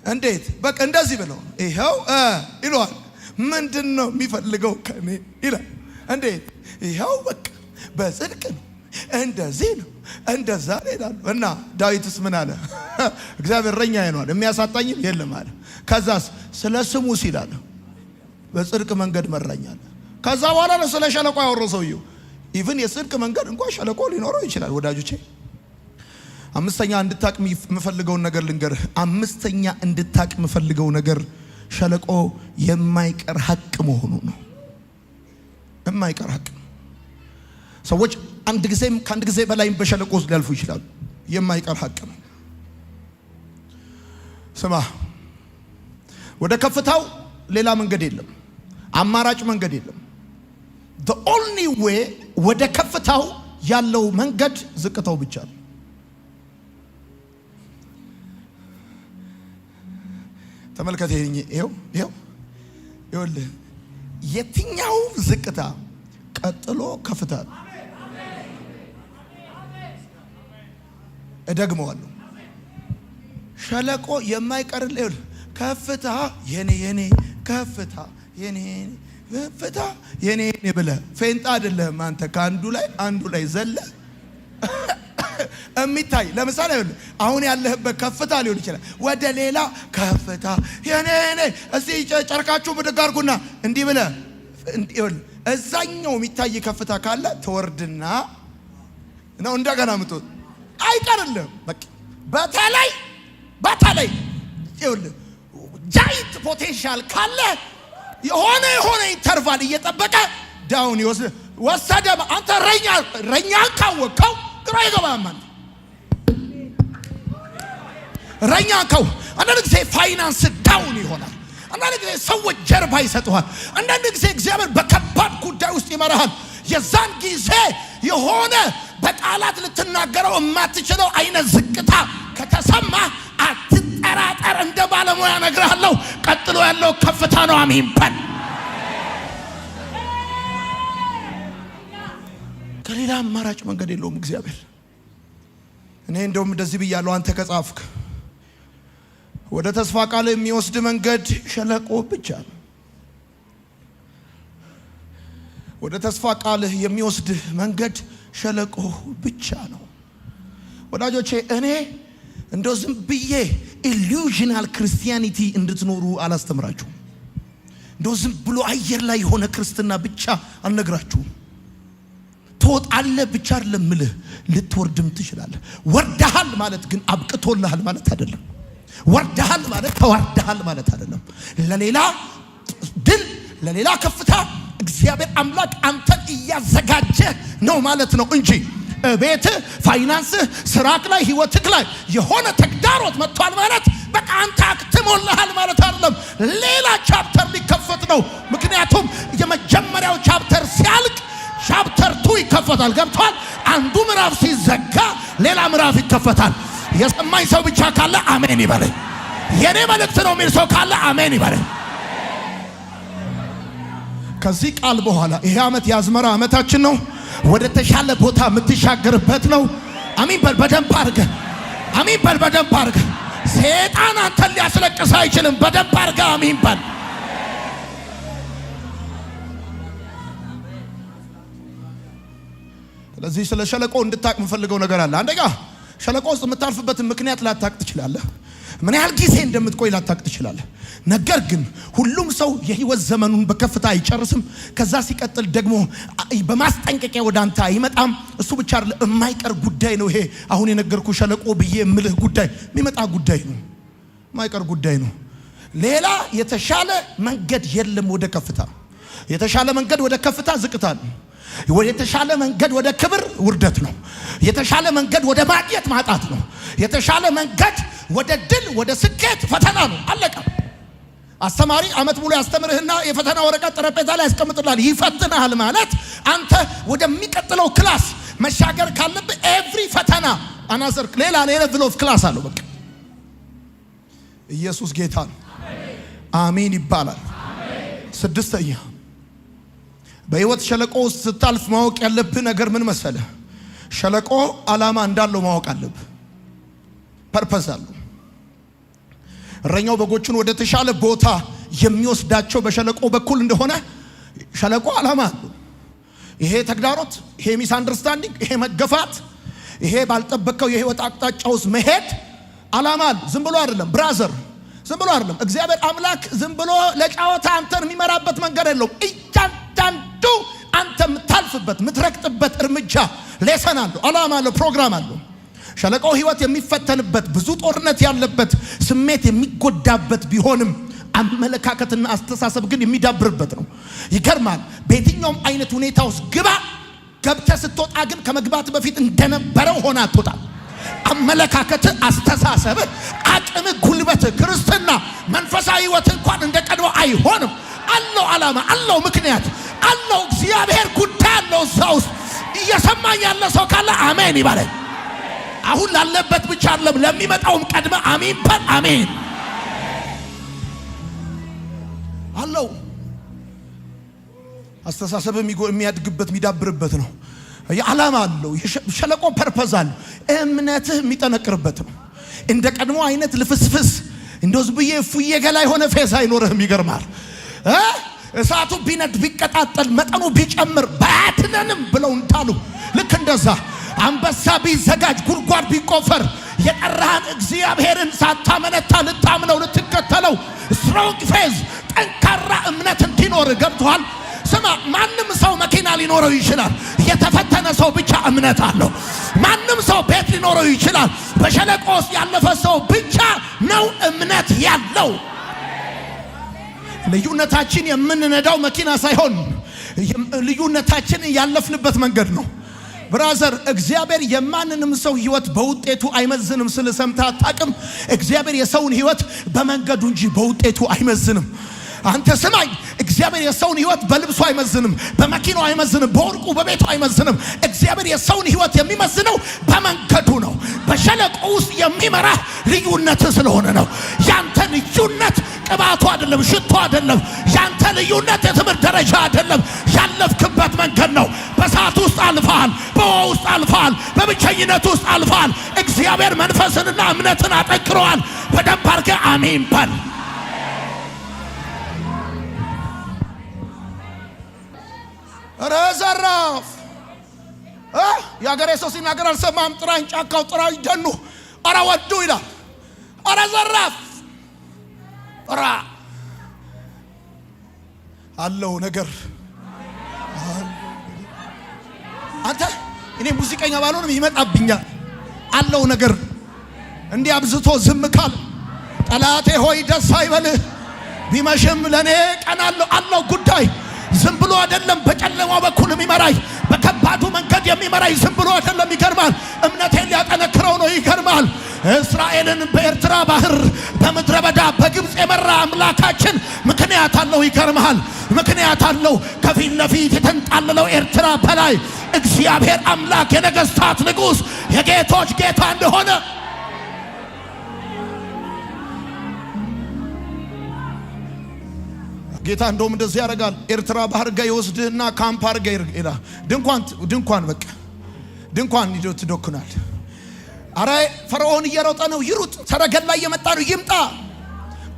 እንዴት በቃ እንደዚህ ብለው ይሄው ይለዋል። ምንድነው የሚፈልገው ከኔ ይላል። እንዴት ይሄው በቃ በጽድቅ ነው እንደዚህ ነው እንደዛ ይላል። እና ዳዊትስ ምን አለ? እግዚአብሔር እረኛዬ ነው የሚያሳጣኝ የለም አለ። ከዛስ ስለ ስሙ ሲል አለ በጽድቅ መንገድ መራኛል። ከዛ በኋላ ነው ስለ ሸለቆ ያወራው ሰውየው። ኢቭን የጽድቅ መንገድ እንኳን ሸለቆ ሊኖረው ይችላል ወዳጆቼ። አምስተኛ እንድታቅ የምፈልገውን ነገር ልንገርህ። አምስተኛ እንድታቅ የምፈልገው ነገር ሸለቆ የማይቀር ሀቅ መሆኑ ነው። የማይቀር ሀቅ። ሰዎች አንድ ጊዜም ከአንድ ጊዜ በላይ በሸለቆ ውስጥ ሊያልፉ ይችላሉ። የማይቀር ሀቅ ነው። ስማ፣ ወደ ከፍታው ሌላ መንገድ የለም። አማራጭ መንገድ የለም። the only way ወደ ከፍታው ያለው መንገድ ዝቅታው ብቻ ነው። ተመልከተ። ይሄው የትኛው ዝቅታ ቀጥሎ ከፍታ። እደግመዋለሁ። ሸለቆ የማይቀርልህ ከፍታ የኔ ከፍታ የኔ ከፍታ የኔ ብለህ ፌንጣ አይደለም አንተ ከአንዱ ላይ ዘለ የሚታይ። ለምሳሌ አሁን ያለህበት ከፍታ ሊሆን ይችላል። ወደ ሌላ ከፍታ የኔ እዚህ ጨርቃችሁ ብድግ አድርጉና እንዲህ ብለህ እዛኛው የሚታይ ከፍታ ካለ ተወርድና ነው እንደገና ምትወጥ አይቀርልም። በተለይ ጃይንት ፖቴንሻል ካለ የሆነ ኢንተርቫል እየጠበቀ ዳውን ወሰደ። አንተ ረኛ ካወቀው ግራ ይገባል። ረኛ ካው አንዳንድ ጊዜ ፋይናንስ ዳውን ይሆናል። አንዳንድ ጊዜ ሰዎች ጀርባ ይሰጡሃል። አንዳንድ ጊዜ እግዚአብሔር በከባድ ጉዳይ ውስጥ ይመራሃል። የዛን ጊዜ የሆነ በቃላት ልትናገረው የማትችለው አይነት ዝቅታ ከተሰማ አትጠራጠር። እንደ ባለሙያ እነግርሃለሁ፣ ቀጥሎ ያለው ከፍታ ነው። አሜን በል። ከሌላ አማራጭ መንገድ የለውም እግዚአብሔር። እኔ እንደውም እንደዚህ ብያለሁ፣ አንተ ከጻፍክ ወደ ተስፋ ቃል የሚወስድ መንገድ ሸለቆ ብቻ ነው። ወደ ተስፋ ቃል የሚወስድ መንገድ ሸለቆ ብቻ ነው። ወዳጆቼ እኔ እንደው ዝም ብዬ ኢሉዥናል ክርስቲያኒቲ እንድትኖሩ አላስተምራችሁም። እንደው ዝም ብሎ አየር ላይ የሆነ ክርስትና ብቻ አልነግራችሁም። ትወጣለህ ብቻ አይደለም ምልህ፣ ልትወርድም ትችላለህ። ወርደሃል ማለት ግን አብቅቶልሃል ማለት አይደለም። ወርደሃል ማለት ተዋርደሃል ማለት አይደለም። ለሌላ ድል፣ ለሌላ ከፍታ እግዚአብሔር አምላክ አንተን እያዘጋጀ ነው ማለት ነው እንጂ ቤትህ፣ ፋይናንስህ፣ ስራክ ላይ፣ ህይወትክ ላይ የሆነ ተግዳሮት መጥቷል ማለት በቃ አንተ አክትሞልሃል ማለት አይደለም። ሌላ ቻፕተር ሊከፈት ነው። ምክንያቱም የመጀመሪያው ቻፕተር ሲያልቅ ቻፕተር 2 ይከፈታል። ገብቷል? አንዱ ምዕራፍ ሲዘጋ ሌላ ምዕራፍ ይከፈታል። የሰማኝ ሰው ብቻ ካለ አሜን ይበለኝ። የኔ መልእክት ነው የሚል ሰው ካለ አሜን ይበለኝ። ከዚህ ቃል በኋላ ይሄ ዓመት የአዝመራ ዓመታችን ነው። ወደ ተሻለ ቦታ የምትሻገርበት ነው። አሜን በል በደንብ አድርገህ። አሜን በል በደንብ አድርገህ። ሰይጣን አንተን ሊያስለቅስ አይችልም። በደንብ አድርገህ አሜን በል። ስለዚህ ስለ ሸለቆ እንድታቅ የምፈልገው ነገር አለ። አንደኛ ሸለቆ ውስጥ የምታልፍበትን ምክንያት ላታቅ ትችላለህ። ምን ያህል ጊዜ እንደምትቆይ ላታቅ ትችላለህ። ነገር ግን ሁሉም ሰው የህይወት ዘመኑን በከፍታ አይጨርስም። ከዛ ሲቀጥል ደግሞ በማስጠንቀቂያ ወደ አንተ አይመጣም። እሱ ብቻ አይደለም፣ የማይቀር ጉዳይ ነው። ይሄ አሁን የነገርኩ ሸለቆ ብዬ የምልህ ጉዳይ የሚመጣ ጉዳይ ነው፣ የማይቀር ጉዳይ ነው። ሌላ የተሻለ መንገድ የለም ወደ ከፍታ። የተሻለ መንገድ ወደ ከፍታ ዝቅታ ነው። የተሻለ መንገድ ወደ ክብር ውርደት ነው። የተሻለ መንገድ ወደ ማግኘት ማጣት ነው። የተሻለ መንገድ ወደ ድል ወደ ስኬት ፈተና ነው። አለቀ። አስተማሪ አመት ሙሉ ያስተምርህና የፈተና ወረቀት ጠረጴዛ ላይ ያስቀምጥልሃል፣ ይፈትናል። ማለት አንተ ወደሚቀጥለው ክላስ መሻገር ካለብህ ኤቭሪ ፈተና አናዘር ሌላ ሌቭል ኦፍ ክላስ አለው። በቃ ኢየሱስ ጌታ ነው። አሜን ይባላል። ስድስተኛ በህይወት ሸለቆ ውስጥ ስታልፍ ማወቅ ያለብህ ነገር ምን መሰለህ? ሸለቆ ዓላማ እንዳለው ማወቅ አለብህ። ፐርፐዝ አለው። እረኛው በጎቹን ወደ ተሻለ ቦታ የሚወስዳቸው በሸለቆ በኩል እንደሆነ ሸለቆ ዓላማ አለው። ይሄ ተግዳሮት፣ ይሄ ሚስ አንደርስታንዲንግ፣ ይሄ መገፋት፣ ይሄ ባልጠበቀው የህይወት አቅጣጫ ውስጥ መሄድ ዓላማ አለው። ዝም ብሎ አይደለም ብራዘር፣ ዝም ብሎ አይደለም። እግዚአብሔር አምላክ ዝም ብሎ ለጫወታ አንተን የሚመራበት መንገድ የለውም። እያንዳንዱ አንተ የምታልፍበት የምትረግጥበት እርምጃ ሌሰን አለው፣ ዓላማ አለው፣ ፕሮግራም አለው። ሸለቆው ህይወት የሚፈተንበት ብዙ ጦርነት ያለበት ስሜት የሚጎዳበት ቢሆንም አመለካከትና አስተሳሰብ ግን የሚዳብርበት ነው። ይገርማል። በየትኛውም አይነት ሁኔታ ውስጥ ግባ፣ ገብተህ ስትወጣ ግን ከመግባት በፊት እንደነበረው ሆነ አትወጣም። አመለካከት፣ አስተሳሰብ፣ አቅም፣ ጉልበት፣ ክርስትና መንፈሳዊ ህይወት እንኳን እንደቀድሞ አይሆንም። አለው ዓላማ፣ አለው ምክንያት፣ አለው እግዚአብሔር ጉዳይ አለው እዛ ውስጥ። እየሰማኝ ያለ ሰው ካለ አሜን ይባላል። አሁን ላለበት ብቻ አይደለም ለሚመጣውም ቀድመ አሜን በል። አሜን አለው። አስተሳሰብ የሚያድግበት የሚዳብርበት ነው። የዓላማ አለው። ሸለቆ ፐርፐዝ አለው። እምነትህ የሚጠነክርበት ነው። እንደ ቀድሞ አይነት ልፍስፍስ እንደው ዝብዬ ፉዬ ገላይ ሆነ ፌዝ አይኖርህም። ይገርማል። እሳቱ ቢነድ ቢቀጣጠል መጠኑ ቢጨምር ባያትነንም ብለው እንታሉ። ልክ እንደዛ አንበሳ ቢዘጋጅ ጉድጓድ ቢቆፈር የጠራህን እግዚአብሔርን ሳታመነታ ልታምነው ልትከተለው ስትሮንግ ፌዝ ጠንካራ እምነት እንዲኖር ገብቷል። ስማ፣ ማንም ሰው መኪና ሊኖረው ይችላል። የተፈተነ ሰው ብቻ እምነት አለው። ማንም ሰው ቤት ሊኖረው ይችላል። በሸለቆ ውስጥ ያለፈ ሰው ብቻ ነው እምነት ያለው። ልዩነታችን የምንነዳው መኪና ሳይሆን ልዩነታችን ያለፍንበት መንገድ ነው። ብራዘር፣ እግዚአብሔር የማንንም ሰው ህይወት በውጤቱ አይመዝንም። ስለሰምታ አጣቅም። እግዚአብሔር የሰውን ህይወት በመንገዱ እንጂ በውጤቱ አይመዝንም። አንተ ስማኝ፣ እግዚአብሔር የሰውን ህይወት በልብሱ አይመዝንም፣ በመኪናው አይመዝንም፣ በወርቁ በቤቱ አይመዝንም። እግዚአብሔር የሰውን ህይወት የሚመዝነው በመንገዱ ነው። በሸለቆ ውስጥ የሚመራ ልዩነት ስለሆነ ነው። ያንተ ልዩነት ቅባቱ አይደለም፣ ሽቶ አይደለም። ያንተ ልዩነት የትምህርት ደረጃ አይደለም፣ ያለፍክበት መንገድ ነው። በሰዓት ውስጥ አልፈሃል፣ በውሃ ውስጥ አልፈሃል፣ በብቸኝነት ውስጥ አልፈሃል። እግዚአብሔር መንፈስንና እምነትን አጠንክረዋል። በደንብ አድርገህ አሜን በል። ረዘራፍ የአገሬ ሰው ሲናገር አልሰማም። ጥራኝ ጫካው፣ ጥራኝ ደኑ፣ አረ ወዱ ይላል። አረ ዘራፍ ራ አለው ነገር። አንተ እኔ ሙዚቀኛ ባልሆንም ይመጣብኛል። አለው ነገር እንዲህ አብዝቶ ዝም ካል ጠላቴ ሆይ ደስ አይበልህ። ቢመሽም ለኔ ቀን አለው ጉዳይ። ዝም ብሎ አይደለም በጨለማው በኩል የሚመራይ፣ በከባዱ መንገድ የሚመራይ ዝም ብሎ አይደለም። ይገርማል። እምነቴን ሊያጠነክረው ነው። ይገርማል። እስራኤልን በኤርትራ ባህር በምድረ በዳ በግብፅ የመራ አምላካችን ምክንያት አለው። ይገርማል። ምክንያት አለው። ከፊት ለፊት የተንጣለለው ኤርትራ በላይ እግዚአብሔር አምላክ የነገስታት ንጉሥ የጌቶች ጌታ እንደሆነ ጌታ እንደውም እንደዚህ ያደርጋል። ኤርትራ ባህር ጋር ይወስድህና ካምፕ አድርጋ ይሄዳል። ድንኳን በቃ ድንኳን ይዶት ዶክናል። አረ ፈርዖን እየሮጠ ነው፣ ይሩጥ። ሰረገላ እየመጣ ነው፣ ይምጣ።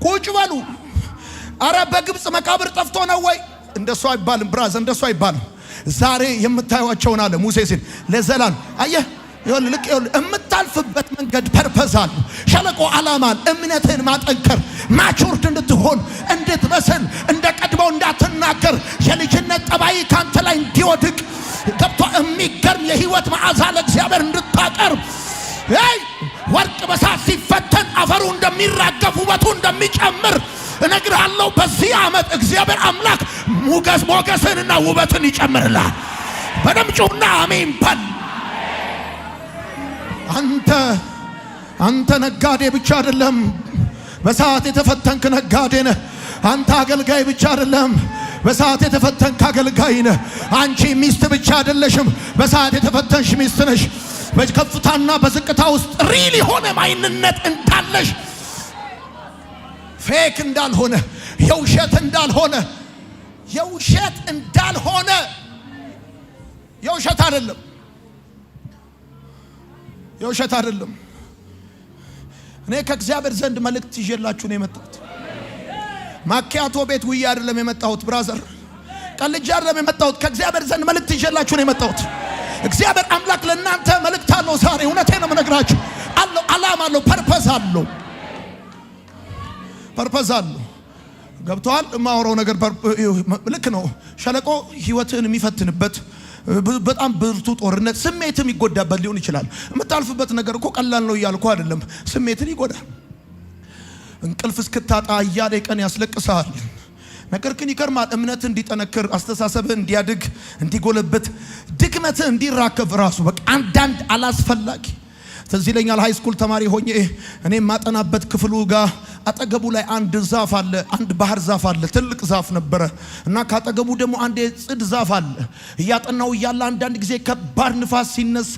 ቁጭ በሉ። አረ በግብፅ መቃብር ጠፍቶ ነው ወይ? እንደሱ አይባልም ብራዘር፣ እንደሱ አይባልም። ዛሬ የምታዩዋቸውን አለ ሙሴ ሲል ለዘላለም አየህ። ልክ የምታልፍበት መንገድ ፐርፐዝ አለ። ሸለቆ ዓላማን እምነትን ማጠንከር ማቹርድ እንድትሆን እንድትበስል እንደ ቀድሞው እንዳትናገር የልጅነት ጠባይ ካንተ ላይ እንዲወድቅ ገብቶ የሚገርም የህይወት መዓዛ ለእግዚአብሔር እንድታቀርብ ወርቅ በሳት ሲፈተን አፈሩ እንደሚራገፍ ውበቱ እንደሚጨምር እነግርሃለሁ። በዚህ ዓመት እግዚአብሔር አምላክ ሞገስንና ውበትን ይጨምርልሃል። በደም ጩና አሜን በል። አንተ ነጋዴ ብቻ አይደለም፣ በሰዓት የተፈተንክ ነጋዴ ነህ። አንተ አገልጋይ ብቻ አይደለም፣ በሰዓት የተፈተንክ አገልጋይ ነህ። አንቺ ሚስት ብቻ አይደለሽም፣ በሰዓት የተፈተንሽ ሚስት ነሽ። በከፍታና በዝቅታ ውስጥ ሪል የሆነ ማንነት እንዳለሽ፣ ፌክ እንዳልሆነ፣ የውሸት እንዳልሆነ የውሸት አይደለም። እኔ ከእግዚአብሔር ዘንድ መልእክት ይዤላችሁ ነው የመጣሁት። ማኪያቶ ቤት ውዬ አይደለም የመጣሁት ብራዘር፣ ቀልጄ አይደለም የመጣሁት። ከእግዚአብሔር ዘንድ መልእክት ይዤላችሁ ነው የመጣሁት። እግዚአብሔር አምላክ ለእናንተ መልእክት አለው ዛሬ። እውነቴን ነው የምነግራችሁ። ዓላማ አለው፣ ፐርፐዝ አለው። ገብቷል? የማወራው ነገር ልክ ነው። ሸለቆ ህይወትን የሚፈትንበት በጣም ብርቱ ጦርነት፣ ስሜትም ይጎዳበት ሊሆን ይችላል። የምታልፍበት ነገር እኮ ቀላል ነው እያልኩ አይደለም። ስሜትን ይጎዳል። እንቅልፍ እስክታጣ እያለ ቀን ያስለቅሳል። ነገር ግን ይገርማል። እምነት እንዲጠነክር፣ አስተሳሰብህ እንዲያድግ፣ እንዲጎለበት፣ ድክመትህ እንዲራከብ ራሱ በቃ አንዳንድ አላስፈላጊ ትዝ ይለኛል። ሃይ ስኩል ተማሪ ሆኜ እኔ ማጠናበት ክፍሉ ጋር አጠገቡ ላይ አንድ ዛፍ አለ፣ አንድ ባህር ዛፍ አለ። ትልቅ ዛፍ ነበረ እና ካጠገቡ ደግሞ አንድ የጽድ ዛፍ አለ። እያጠናው እያለ አንዳንድ ጊዜ ከባድ ንፋስ ሲነሳ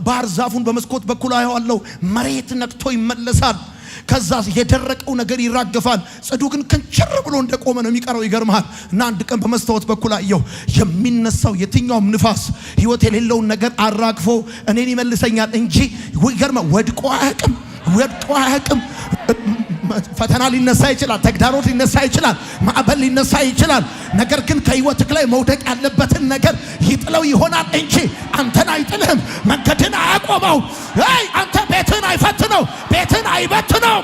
ባህር ዛፉን በመስኮት በኩል አየዋለሁ። መሬት ነክቶ ይመለሳል። ከዛ የደረቀው ነገር ይራገፋል። ጽዱ ግን ክንችር ብሎ እንደቆመ ነው የሚቀረው። ይገርማል። እና አንድ ቀን በመስታወት በኩል አየው የሚነሳው የትኛውም ንፋስ ህይወት የሌለውን ነገር አራግፎ እኔን ይመልሰኛል እንጂ ይገርማል፣ ወድቆ አያውቅም። ፈተና ሊነሳ ይችላል፣ ተግዳሮት ሊነሳ ይችላል፣ ማዕበል ሊነሳ ይችላል። ነገር ግን ከህይወትህ ላይ መውደቅ ያለበትን ነገር ይጥለው ይሆናል እንጂ አንተን አይጥልህም። መንገድን አያቆመው። አንተ ቤትን አይፈትነው፣ ቤትን አይበትነው።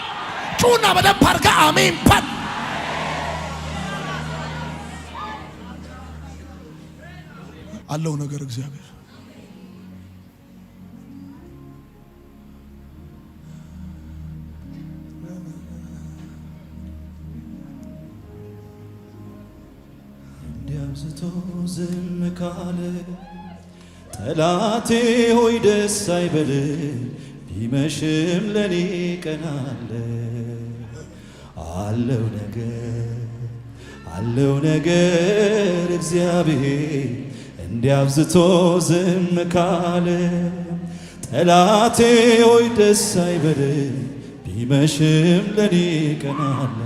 ጩና በደንብ አድርጋ አሜን በል። አለው ነገር እግዚአብሔር አብዝቶ ዝም ካለ ጠላቴ ሆይ ደስ አይበል፣ ቢመሽም ለኔ ቀን አለ። አለው ነገር እግዚአብሔር እንዲያብዝቶ ዝም ካለ ጠላቴ ሆይ ደስ አይበል፣ ቢመሽም ለኔ ቀን አለ።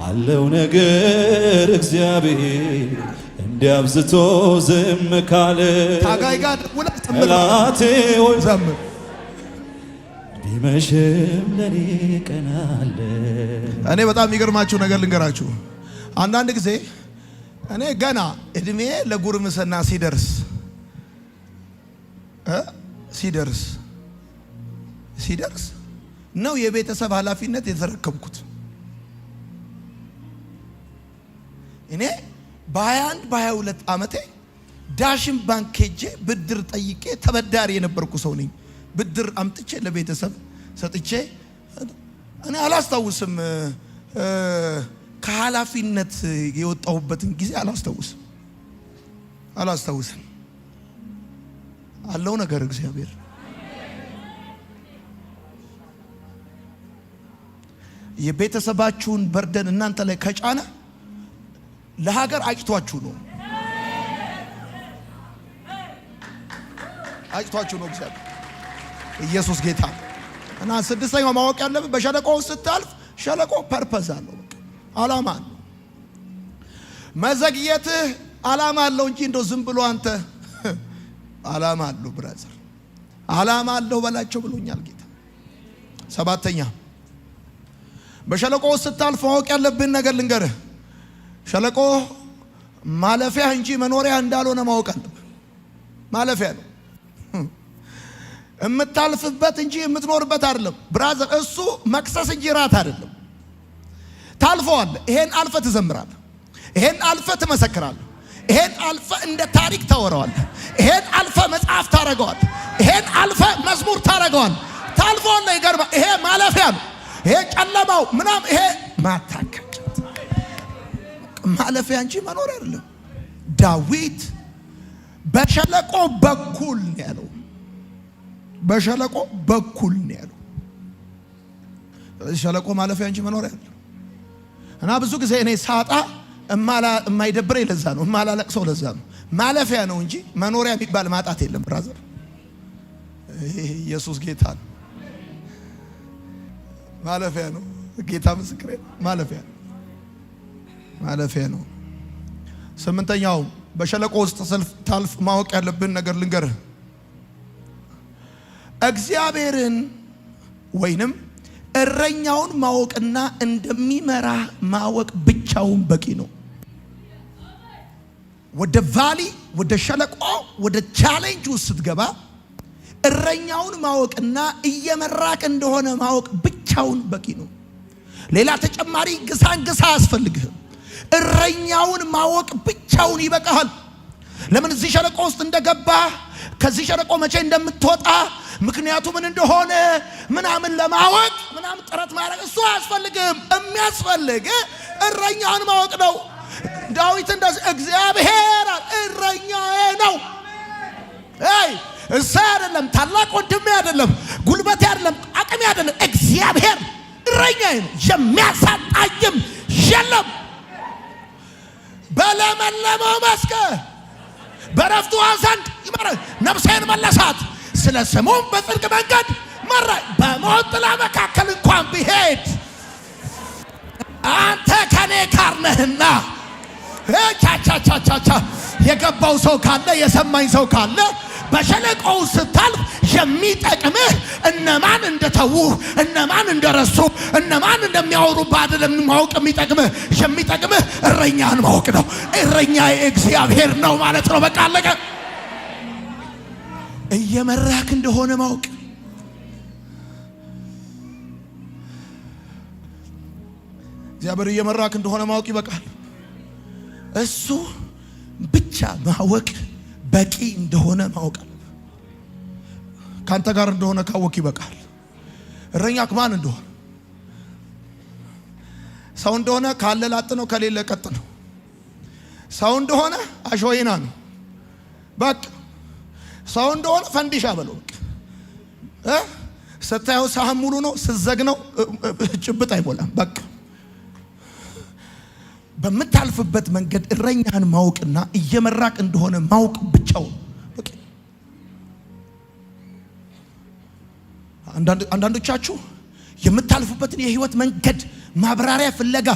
አለው ነገር እግዚአብሔር እንዲያብዝቶ ዝም ካለ ጠላቴ ሆይ ዘምር፣ ቢመሽም ለኔ ቀን አለ። እኔ በጣም የሚገርማችሁ ነገር ልንገራችሁ። አንዳንድ ጊዜ እኔ ገና እድሜ ለጉርምስና ሲደርስ ነው የቤተሰብ ኃላፊነት የተረከብኩት። እኔ በ21 በ22 ዓመቴ ዳሽን ባንክ ሄጄ ብድር ጠይቄ ተበዳሪ የነበርኩ ሰው ነኝ። ብድር አምጥቼ ለቤተሰብ ሰጥቼ እኔ አላስታውስም። ከኃላፊነት የወጣሁበትን ጊዜ አላስታውስም። አለው ነገር እግዚአብሔር የቤተሰባችሁን በርደን እናንተ ላይ ከጫነ ለሀገር አጭቷችሁ ነው እግዚአብሔር ኢየሱስ ጌታ። እና ስድስተኛው ማወቅ ያለብን በሸለቆ ውስጥ ስታልፍ ሸለቆ ፐርፐዝ አለው፣ በቃ ዓላማ አለው። መዘግየትህ ዓላማ አለው እንጂ እንደው ዝም ብሎ አንተ ዓላማ አለው ብራዘር፣ ዓላማ አለው በላቸው ብሎኛል ጌታ። ሰባተኛ በሸለቆ ውስጥ ስታልፍ ማወቅ ያለብን ነገር ልንገርህ። ሸለቆ ማለፊያ እንጂ መኖሪያ እንዳልሆነ ማወቅ አለብህ። ማለፊያ ነው የምታልፍበት እንጂ የምትኖርበት አይደለም። ብራዘር እሱ መክሰስ እንጂ ራት አይደለም። ታልፈዋለህ። ይሄን አልፈ ትዘምራለህ። ይሄን አልፈ ትመሰክራለህ። ይሄን አልፈ እንደ ታሪክ ታወራዋለህ። ይሄን አልፈ መጽሐፍ ታረጋዋለህ። ይሄን አልፈ መዝሙር ታረጋዋለህ። ታልፈዋለህ። ይገርማል። ይሄ ማለፊያ ነው። ይሄ ጨለማው ምናም ይሄ ማታከክ ማለፊያ እንጂ መኖር አይደለም። ዳዊት በሸለቆ በኩል ነው ያለው። በሸለቆ በኩል ነው ያለው። ሸለቆ ማለፊያ እንጂ መኖር አይደለም። እና ብዙ ጊዜ እኔ ሳጣ የማይደብረኝ ለዛ ነው። የማላለቅሰው ለዛ ነው። ማለፊያ ነው እንጂ መኖሪያ የሚባል ማጣት የለም። ብራዘር ኢየሱስ ጌታ ነው። ማለፊያ ነው። ጌታ ምስክሬ ነው። ማለፊያ ነው። ማለፊያ ነው። ስምንተኛው በሸለቆ ውስጥ ታልፍ ማወቅ ያለብን ነገር ልንገርህ። እግዚአብሔርን ወይንም እረኛውን ማወቅና እንደሚመራ ማወቅ ብቻውን በቂ ነው። ወደ ቫሊ፣ ወደ ሸለቆ፣ ወደ ቻሌንጅ ውስጥ ስትገባ እረኛውን ማወቅና እየመራክ እንደሆነ ማወቅ ብቻውን በቂ ነው። ሌላ ተጨማሪ ግሳንግሳ አያስፈልግህም። እረኛውን ማወቅ ብቻውን ይበቃሃል። ለምን እዚህ ሸለቆ ውስጥ እንደገባ ከዚህ ሸለቆ መቼ እንደምትወጣ ምክንያቱ ምን እንደሆነ ምናምን ለማወቅ ምናምን ጥረት ማድረግ እሱ አያስፈልግም። የሚያስፈልግ እረኛውን ማወቅ ነው። ዳዊት እንደዚህ እግዚአብሔር እረኛዬ ነው። እሳ አይደለም፣ ታላቅ ወንድሜ አይደለም፣ ጉልበቴ አይደለም፣ አቅሜ አይደለም። እግዚአብሔር እረኛዬ ነው፣ የሚያሳጣኝም የለም። በለመለመው መስክ በረፍቱ ዘንድ ይመራል። ነፍሴን መለሳት፣ ስለ ስሙም በጽድቅ መንገድ መራኝ። በሞት ጥላ መካከል እንኳን ብሄድ አንተ ከኔ ጋር ነህና። ቻቻቻቻቻ የገባው ሰው ካለ የሰማኝ ሰው ካለ በሸለቆው ስታልፍ የሚጠቅምህ እነማን እንደተውህ፣ እነማን እንደረሱ፣ እነማን እንደሚያወሩብህ አይደለም ማወቅ የሚጠቅምህ እረኛህን ማወቅ ነው። እረኛዬ እግዚአብሔር ነው ማለት ነው። በቃ አለቀ። እየመራክ እንደሆነ ማወቅ። እግዚአብሔር እየመራክ እንደሆነ ማወቅ ይበቃል። እሱ ብቻ ማወቅ በቂ እንደሆነ ማወቅ አለ። ካንተ ጋር እንደሆነ ካወቅ ይበቃል። እረኛክ ማን እንደሆነ ሰው እንደሆነ ካለ ላጥ ነው፣ ከሌለ ቀጥ ነው። ሰው እንደሆነ አሾይና ነው። በቃ ሰው እንደሆነ ፈንዲሻ በለው። በቃ ስታየው ሳህን ሙሉ ነው፣ ስዘግነው ጭብጥ አይሞላም። በቃ በምታልፍበት መንገድ እረኛህን ማወቅና እየመራክ እንደሆነ ማወቅ ብቻው በቂ። አንዳንዶቻችሁ የምታልፉበትን የህይወት መንገድ ማብራሪያ ፍለጋ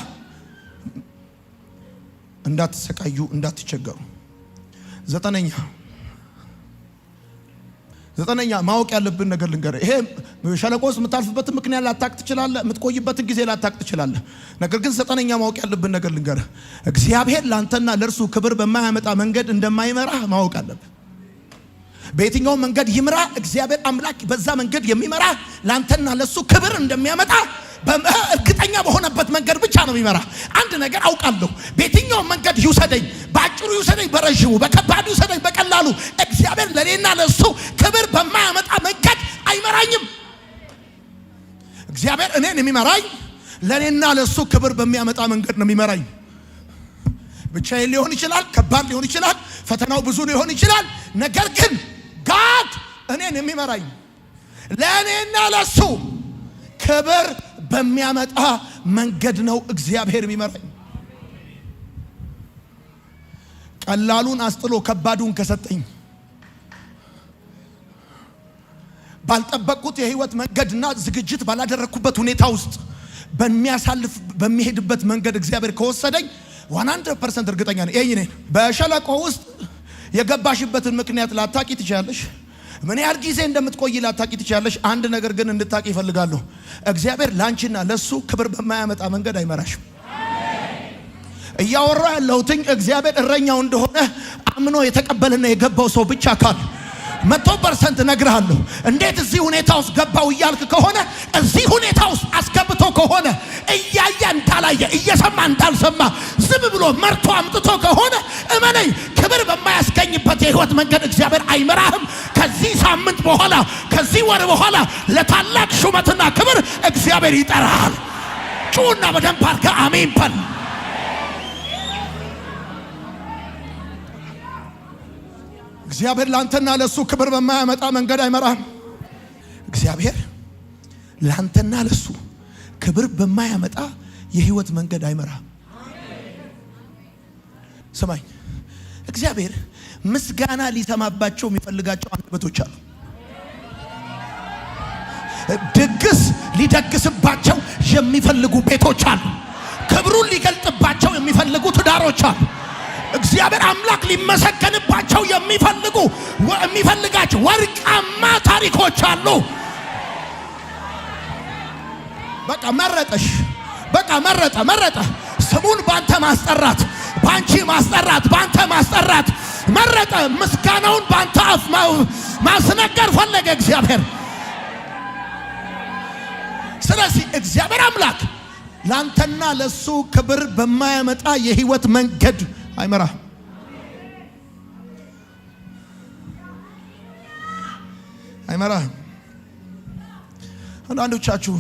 እንዳትሰቃዩ፣ እንዳትቸገሩ። ዘጠነኛ ማወቅ ያለብን ነገር ልንገር። ይሄ ሸለቆ ውስጥ የምታልፍበትን ምክንያት ላታቅ ትችላለህ፣ የምትቆይበትን ጊዜ ላታቅ ትችላለህ። ነገር ግን ዘጠነኛ ማወቅ ያለብን ነገር ልንገር። እግዚአብሔር ላንተና ለእርሱ ክብር በማያመጣ መንገድ እንደማይመራህ ማወቅ አለብህ። በየትኛው መንገድ ይምራ እግዚአብሔር አምላክ በዛ መንገድ የሚመራ ላንተና ለሱ ክብር እንደሚያመጣ እርግጠኛ በሆነበት መንገድ ብቻ ነው የሚመራ። አንድ ነገር አውቃለሁ፣ በየትኛው መንገድ ይውሰደኝ፣ በአጭሩ ይውሰደኝ፣ በረዥሙ፣ በከባዱ ይውሰደኝ፣ በቀላሉ እግዚአብሔር ለኔና ለሱ ክብር በማያመጣ መንገድ አይመራኝም። እግዚአብሔር እኔን የሚመራኝ ለኔና ለሱ ክብር በሚያመጣ መንገድ ነው የሚመራኝ። ብቻዬን ሊሆን ይችላል፣ ከባድ ሊሆን ይችላል፣ ፈተናው ብዙ ሊሆን ይችላል። ነገር ግን ጋድ እኔን የሚመራኝ ለኔና ለሱ ክብር በሚያመጣ መንገድ ነው እግዚአብሔር የሚመራኝ። ቀላሉን አስጥሎ ከባዱን ከሰጠኝ፣ ባልጠበቅኩት የህይወት መንገድና ዝግጅት ባላደረኩበት ሁኔታ ውስጥ በሚሄድበት መንገድ እግዚአብሔር ከወሰደኝ 100% እርግጠኛ ነኝ። ይሄ ነኝ። በሸለቆ ውስጥ የገባሽበትን ምክንያት ላታቂ ትችላለሽ። ምን ያህል ጊዜ እንደምትቆይ ላታቂ ትችላለሽ። አንድ ነገር ግን እንድታቂ ይፈልጋለሁ። እግዚአብሔር ላንቺና ለሱ ክብር በማያመጣ መንገድ አይመራሽም። እያወራ ያለሁትኝ እግዚአብሔር እረኛው እንደሆነ አምኖ የተቀበለና የገባው ሰው ብቻ ካል 100% ነግርሃለሁ። እንዴት እዚህ ሁኔታ ውስጥ ገባው እያልክ ከሆነ እዚህ ሁኔታ ውስጥ አስገብቶ ከሆነ እያየ እንዳላየ እየሰማ እንዳልሰማ ዝም ብሎ መርቶ አምጥቶ ከሆነ እመነኝ ክብር በማያስገኝበት የህይወት መንገድ እግዚአብሔር አይመራህም። ከዚህ ሳምንት በኋላ ከዚህ ወር በኋላ ለታላቅ ሹመትና ክብር እግዚአብሔር ይጠራሃል። ጩና በደንብ አድርገህ አሜን በል። እግዚአብሔር ላንተና ለሱ ክብር በማያመጣ መንገድ አይመራህም። እግዚአብሔር ላንተና ለሱ ክብር በማያመጣ የህይወት መንገድ አይመራህም። ስማኝ፣ እግዚአብሔር ምስጋና ሊሰማባቸው የሚፈልጋቸው አንደበቶች አሉ። ድግስ ሊደግስባቸው የሚፈልጉ ቤቶች አሉ። ክብሩን ሊገልጥባቸው የሚፈልጉ ትዳሮች አሉ። እግዚአብሔር አምላክ ሊመሰገንባቸው የሚፈልጋቸው ወርቃማ ታሪኮች አሉ። በቃ መረጠሽ፣ በቃ መረጠ ስሙን ባንተ ማስጠራት፣ ባንቺ ማስጠራት፣ ባንተ ማስጠራት መረጠ። ምስጋናውን ባንተ አፍ ማስነገር ፈለገ እግዚአብሔር። ስለዚህ እግዚአብሔር አምላክ ላንተና ለሱ ክብር በማያመጣ የህይወት መንገድ አይመራህም። አንዳንዶቻችሁ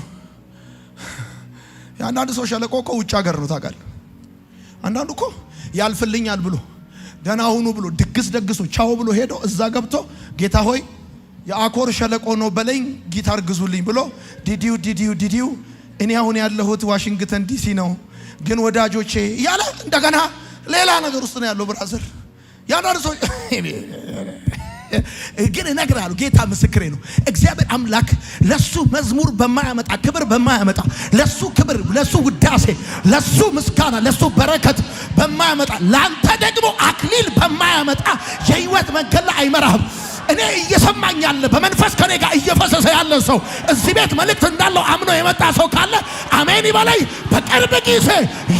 የአንዳንድ ሰው ሸለቆ እኮ ውጭ ሀገር ነው ታውቃለህ። አንዳንዱ እኮ ያልፍልኛል ብሎ ደህና ሁኑ ብሎ ድግስ ደግሶ ቻው ብሎ ሄዶ እዛ ገብቶ ጌታ ሆይ የአኮር ሸለቆ ነው በለኝ ጊታር ግዙልኝ ብሎ ዲዲው እኔ አሁን ያለሁት ዋሽንግተን ዲሲ ነው ግን ወዳጆቼ ያለ እንደገና ሌላ ነገር ውስጥ ነው ያለው። ብራዘር ያንዳንድ ሰው ግን እነግራለሁ፣ ጌታ ምስክሬ ነው። እግዚአብሔር አምላክ ለሱ መዝሙር በማያመጣ ክብር በማያመጣ ለሱ ክብር፣ ለሱ ውዳሴ፣ ለሱ ምስጋና፣ ለሱ በረከት በማያመጣ ላንተ ደግሞ አክሊል በማያመጣ የህይወት መንገድ ላይ አይመራህም። እኔ እየሰማኝ ያለ በመንፈስ ከኔ ጋር እየፈሰሰ ያለ ሰው እዚህ ቤት መልእክት እንዳለው አምኖ የመጣ ሰው ካለ አሜን ይበለኝ። በቅርብ ጊዜ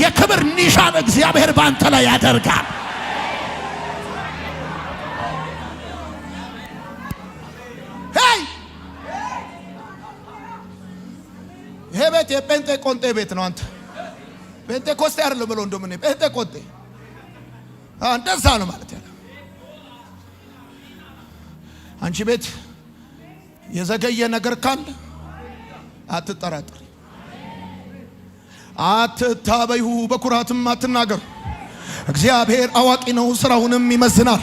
የክብር ኒሻን እግዚአብሔር ባንተ ላይ ያደርጋል። ይሄ ቤት የጴንጤቆንጤ ቤት ነው። አንተ ጴንጤኮስቴ አይደለም ብሎ እንደምን ጴንጤቆንጤ እንደዛ ነው ማለት ያለ። አንቺ ቤት የዘገየ ነገር ካለ አትጠራጠሪ፣ አትታበዩ፣ በኩራትም አትናገሩ። እግዚአብሔር አዋቂ ነው፣ ስራውንም ይመዝናል።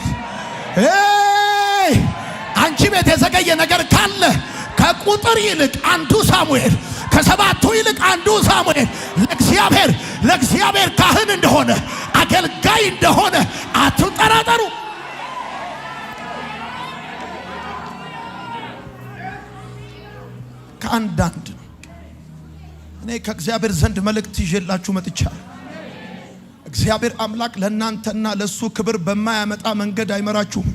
አንቺ ቤት የዘገየ ነገር ካለ ከቁጥር ይልቅ አንዱ ሳሙኤል፣ ከሰባቱ ይልቅ አንዱ ሳሙኤል ለእግዚአብሔር ካህን እንደሆነ አገልጋይ እንደሆነ አትጠራጠሩ። ከአንዳንድ ነው። እኔ ከእግዚአብሔር ዘንድ መልእክት ይዤላችሁ መጥቻለሁ። እግዚአብሔር አምላክ ለእናንተና ለሱ ክብር በማያመጣ መንገድ አይመራችሁም።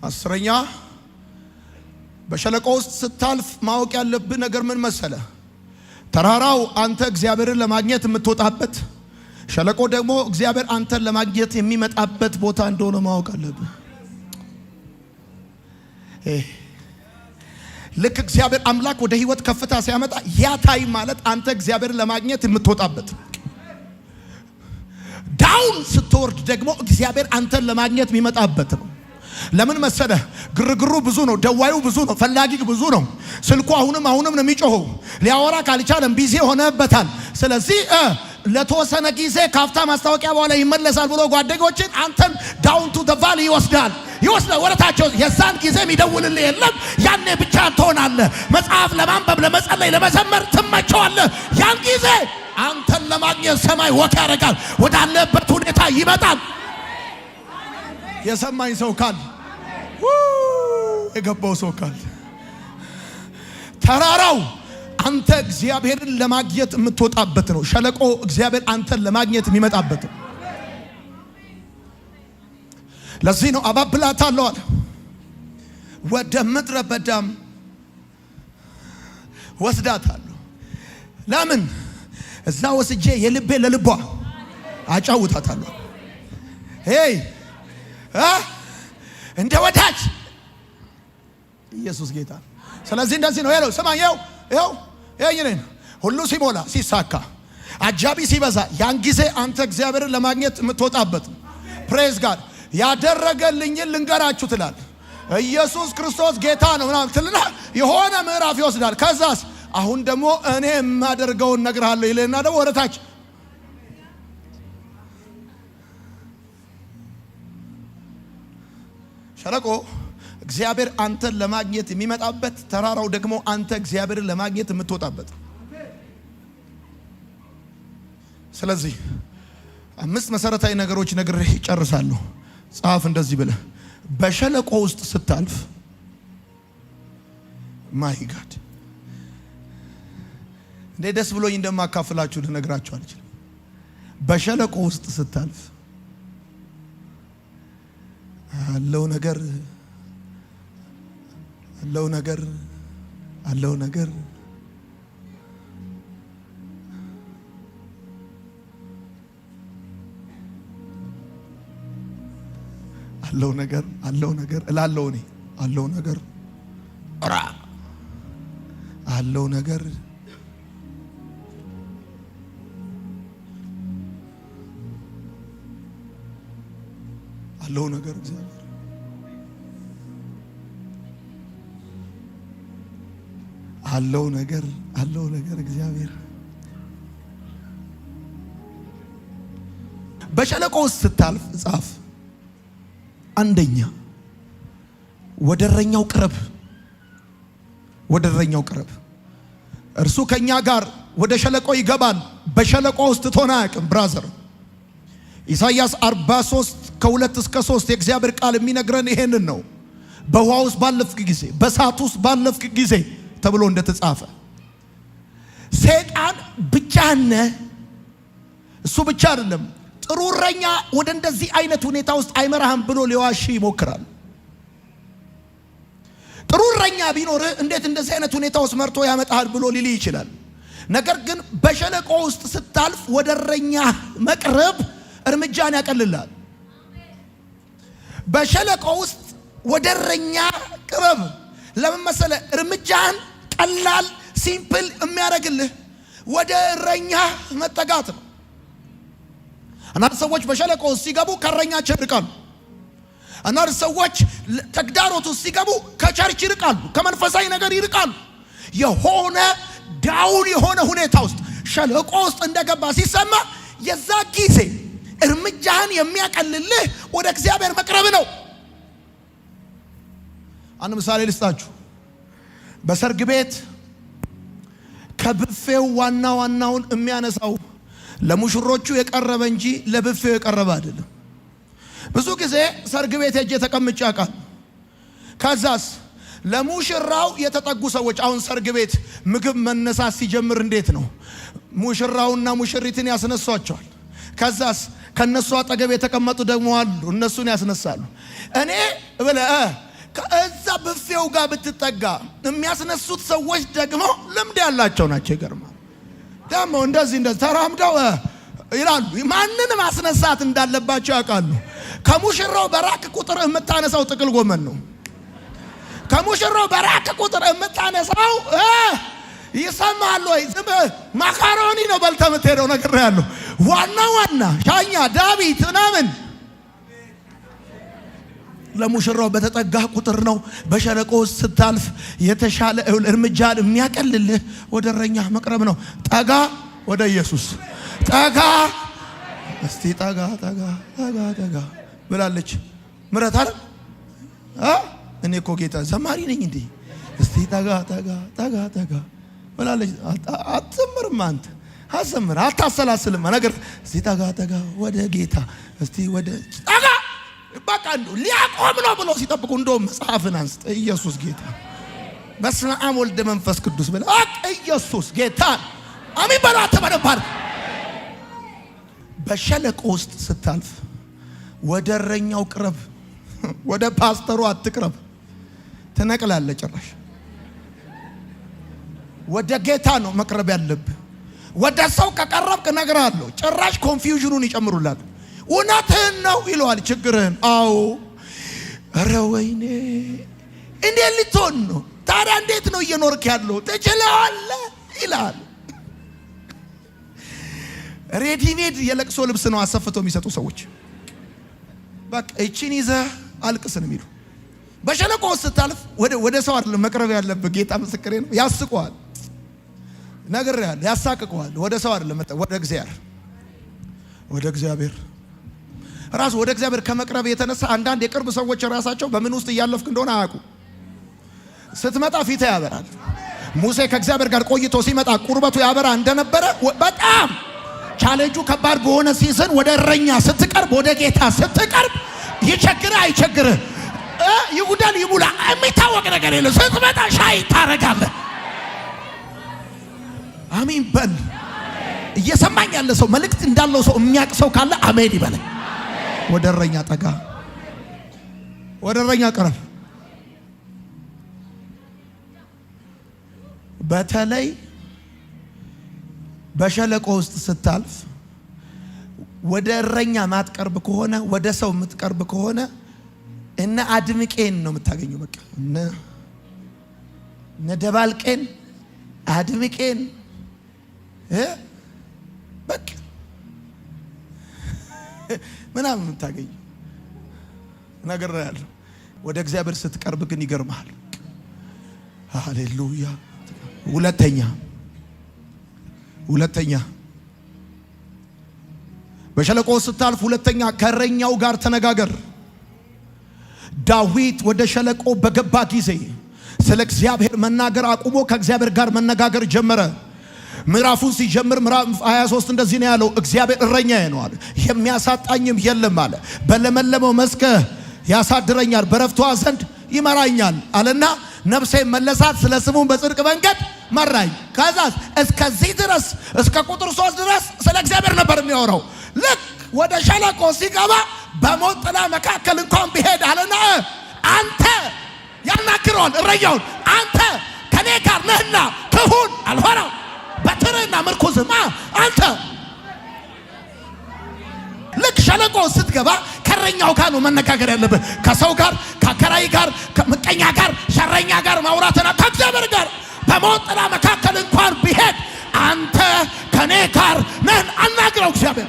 አስረኛ በሸለቆ ውስጥ ስታልፍ ማወቅ ያለብህ ነገር ምን መሰለ? ተራራው አንተ እግዚአብሔርን ለማግኘት የምትወጣበት፣ ሸለቆ ደግሞ እግዚአብሔር አንተን ለማግኘት የሚመጣበት ቦታ እንደሆነ ማወቅ አለብህ። ልክ እግዚአብሔር አምላክ ወደ ህይወት ከፍታ ሲያመጣ ያ ታይም ማለት አንተ እግዚአብሔርን ለማግኘት የምትወጣበት፣ ዳውን ስትወርድ ደግሞ እግዚአብሔር አንተን ለማግኘት የሚመጣበት ነው። ለምን መሰለ? ግርግሩ ብዙ ነው፣ ደዋዩ ብዙ ነው፣ ፈላጊ ብዙ ነው። ስልኩ አሁንም ነው የሚጮኸው። ሊያወራ ካልቻለም ቢዚ ሆነበታል። ስለዚህ ለተወሰነ ጊዜ ካፍታ ማስታወቂያ በኋላ ይመለሳል ብሎ ጓደኞችን አንተን ዳውን ቱ ዘ ቫሊ ይወስዳል ወረታቸው። የዛን ጊዜ የሚደውልልህ የለም። ያኔ ብቻ ትሆናለህ። መጽሐፍ ለማንበብ፣ ለመጸለይ፣ ለመዘመር ትመቸዋለህ። ያን ጊዜ አንተን ለማግኘት ሰማይ ወክ ያደርጋል፣ ወዳለበት ሁኔታ ይመጣል። የሰማኝ ሰው ካል የገባው ሰው ካል ተራራው አንተ እግዚአብሔርን ለማግኘት የምትወጣበት ነው። ሸለቆ እግዚአብሔር አንተን ለማግኘት የሚመጣበት ነው። ለዚህ ነው አባብላታለሁ አለ። ወደ ምድረ በዳም ወስዳታለሁ። ለምን? እዛ ወስጄ የልቤ ለልቧ አጫውታታለሁ። ሄይ እንደ ወዳጅ ኢየሱስ ጌታ። ስለዚህ እንደዚህ ነው ያለው። ስማኝ፣ ይኸው ሁሉ ሲሞላ ሲሳካ አጃቢ ሲበዛ ያን ጊዜ አንተ እግዚአብሔርን ለማግኘት የምትወጣበት ፕሬዝ ጋድ ያደረገልኝን ልንገራችሁ ትላል። ኢየሱስ ክርስቶስ ጌታ ነው ምናምን ትልና የሆነ ምዕራፍ ይወስዳል። ከዛስ አሁን ደግሞ እኔ የማደርገውን እነግርሃለሁ ይልና ደግሞ ወደታች ሸለቆ እግዚአብሔር አንተን ለማግኘት የሚመጣበት፣ ተራራው ደግሞ አንተ እግዚአብሔርን ለማግኘት የምትወጣበት። ስለዚህ 5 መሰረታዊ ነገሮች ነግሬህ ይጨርሳለሁ። ጻፍ እንደዚህ ብለህ በሸለቆ ውስጥ ስታልፍ ማይ ጋድ እንዴ ደስ ብሎኝ እንደማካፍላችሁ ልነግራችሁ አልችልም። በሸለቆ ውስጥ ስታልፍ አለው ነገር እላለሁ እኔ አለው ነገር እግዚአብሔር አለው ነገር እግዚአብሔር በሸለቆ ውስጥ ስታልፍ ጻፍ። አንደኛ ወደረኛው ቅረብ። እርሱ ከኛ ጋር ወደ ሸለቆ ይገባል፣ በሸለቆ ውስጥ ትሆን አያውቅም። ብራዘር ኢሳይያስ 43 ከ2-3 የእግዚአብሔር ቃል የሚነግረን ይሄንን ነው። በውሃ ውስጥ ባለፍክ ጊዜ፣ በእሳት ውስጥ ባለፍክ ጊዜ ተብሎ እንደተጻፈ ሰይጣን ብቻህን ነህ። እሱ ብቻ አይደለም፣ ጥሩ እረኛ ወደ እንደዚህ አይነት ሁኔታ ውስጥ አይመራህም ብሎ ሊዋሽ ይሞክራል። ጥሩ እረኛ ቢኖርህ እንዴት እንደዚህ አይነት ሁኔታ ውስጥ መርቶ ያመጣሃል ብሎ ሊል ይችላል። ነገር ግን በሸለቆ ውስጥ ስታልፍ ወደ እረኛ መቅረብ እርምጃን ያቀልላል። በሸለቆ ውስጥ ወደ እረኛ ቅረብ። ለምን መሰለ? እርምጃን ቀላል ሲምፕል የሚያደርግልህ ወደ እረኛ መጠጋት ነው። አንዳንድ ሰዎች በሸለቆ ውስጥ ሲገቡ ከእረኛቸው ይርቃሉ። አንዳንድ ሰዎች ተግዳሮት ውስጥ ሲገቡ ከቸርች ይርቃሉ፣ ከመንፈሳዊ ነገር ይርቃሉ። የሆነ ዳውን የሆነ ሁኔታ ውስጥ ሸለቆ ውስጥ እንደገባ ሲሰማ የዛ ጊዜ እርምጃህን የሚያቀልልህ ወደ እግዚአብሔር መቅረብ ነው። አንድ ምሳሌ ልስጣችሁ። በሰርግ ቤት ከብፌው ዋናውን የሚያነሳው ለሙሽሮቹ የቀረበ እንጂ ለብፌው የቀረበ አይደለም። ብዙ ጊዜ ሰርግ ቤት ሄጄ ተቀምጬ አውቃለሁ። ከዛስ ለሙሽራው የተጠጉ ሰዎች አሁን ሰርግ ቤት ምግብ መነሳት ሲጀምር እንዴት ነው? ሙሽራውና ሙሽሪትን ያስነሷቸዋል። ከዛስ ከነሱ አጠገብ የተቀመጡ ደግሞ አሉ፣ እነሱን ያስነሳሉ። እኔ ከዛ ብፌው ጋር ብትጠጋ የሚያስነሱት ሰዎች ደግሞ ልምድ ያላቸው ናቸው። ይገርማል። ደግሞ እንደዚህ ተራምደው ይላሉ። ማንንም ማስነሳት እንዳለባቸው ያውቃሉ። ከሙሽራው በራክ ቁጥር የምታነሳው ጥቅል ጎመን ነው። ከሙሽራው በራክ ቁጥር የምታነሳው ይሰማል ወይ? ዝም ማካሮኒ ነው በልተህ የምትሄደው ነገር ያለው ዋና ሻኛ ዳዊት ምናምን ለሙሽራው በተጠጋህ ቁጥር ነው። በሸለቆ ውስጥ ስታልፍ የተሻለ እርምጃን የሚያቀልልህ ወደ እረኛ መቅረብ ነው። ጠጋ ወደ ኢየሱስ ጠጋ። እስቲ ጠጋ ብላለች ምረት አይደል? እኔ እኮ ጌታ ዘማሪ ነኝ እንዴ? እስቲ ጠጋ ብላለች። አትዘምርም አንተ? አትዘምር፣ አታሰላስልም ነገር። እስቲ ጠጋ ወደ ጌታ፣ እስቲ ወደ ጠጋ። በቃ እንደው ሊያቆም ነው ብሎ ሲጠብቁ እንደውም መጽሐፍን አንስተ ኢየሱስ ጌታ በስመ አብ ወልድ መንፈስ ቅዱስ ብለ ኢየሱስ ጌታ አሜን በላ ተበረባር። በሸለቆ ውስጥ ስታልፍ ወደ እረኛው ቅረብ፣ ወደ ፓስተሩ አትቅረብ። ትነቅላለህ። ጭራሽ ወደ ጌታ ነው መቅረብ ያለብህ። ወደ ሰው ከቀረብክ እነግርሃለሁ ጭራሽ ኮንፊውዥኑን ይጨምሩላል። እውነትህን ነው ይለዋል ችግርህን። አዎ ኧረ ወይኔ እንዴት ልትሆን ነው ታዲያ? እንዴት ነው እየኖርክ ያለው? ትችለዋለህ ይላል። ሬዲሜድ የለቅሶ ልብስ ነው አሰፍተው የሚሰጡ ሰዎች። በቃ እቺን ይዘህ አልቅስ ነው የሚሉ። በሸለቆ ውስጥ ስታልፍ ወደ ሰው አይደለም መቅረብ ያለብህ። ጌታ ምስክሬ ነው። ያስቀዋል፣ ነግሬሃለሁ፣ ያሳቅቀዋል። ወደ ሰው አይደለም ወደ እግዚአብሔር ራሱ ወደ እግዚአብሔር ከመቅረብ የተነሳ አንዳንድ የቅርብ ሰዎች ራሳቸው በምን ውስጥ እያለፍክ እንደሆነ አያውቁ። ስትመጣ ፊት ያበራል። ሙሴ ከእግዚአብሔር ጋር ቆይቶ ሲመጣ ቁርበቱ ያበራ እንደነበረ በጣም ቻሌንጁ ከባድ በሆነ ሲዝን ወደ እረኛ ስትቀርብ፣ ወደ ጌታ ስትቀርብ ይቸግርህ አይቸግርህ፣ ይጉዳል ይሙላ የሚታወቅ ነገር የለም። ስትመጣ ሻይ ታረጋለህ። አሜን በል። እየሰማኝ ያለ ሰው መልእክት እንዳለው ሰው የሚያውቅ ሰው ካለ አሜን ይበል። ወደ እረኛ ጠጋ፣ ወደ እረኛ ቀረብ። በተለይ በሸለቆ ውስጥ ስታልፍ ወደ እረኛ ማትቀርብ ከሆነ፣ ወደ ሰው የምትቀርብ ከሆነ እነ አድምቄን ነው የምታገኘው። በቃ እነ ደባልቄን አድምቄን በቃ ምናምን የምታገኘው ነገር ያለው። ወደ እግዚአብሔር ስትቀርብ ግን ይገርምሃል። ሃሌሉያ። ሁለተኛ በሸለቆ ስታልፍ ሁለተኛ ከእረኛው ጋር ተነጋገር። ዳዊት ወደ ሸለቆ በገባ ጊዜ ስለ እግዚአብሔር መናገር አቁሞ ከእግዚአብሔር ጋር መነጋገር ጀመረ። ምዕራፉን ሲጀምር ምዕራፍ 23 እንደዚህ ነው ያለው፣ እግዚአብሔር እረኛዬ ነው አለ፣ የሚያሳጣኝም የለም አለ። በለመለመው መስክ ያሳድረኛል፣ በረፍቷ ዘንድ ይመራኛል አለና ነፍሴ መለሳት፣ ስለ ስሙን በጽድቅ መንገድ መራኝ። ከዛስ እስከዚህ ድረስ እስከ ቁጥር 3 ድረስ ስለ እግዚአብሔር ነበር የሚያወራው። ልክ ወደ ሸለቆ ሲገባ በሞት ጥላ መካከል እንኳን ቢሄድ አለና አንተ ያናግረዋል እረኛውን፣ አንተ ከኔ ጋር ነህና ክፉን አልሆነም፣ በትርህና ምርኩዝማ አንተ። ልክ ሸለቆ ስትገባ ከእረኛው ጋር ነው መነጋገር ያለብህ። ከሰው ጋር፣ ከከራይ ጋር፣ ከምቀኛ ጋር፣ ሸረኛ ጋር ማውራትና ከእግዚአብሔር ጋር በሞት ጥላ መካከል እንኳን ቢሄድ አንተ ከኔ ጋር ነህ አናግረው። እግዚአብሔር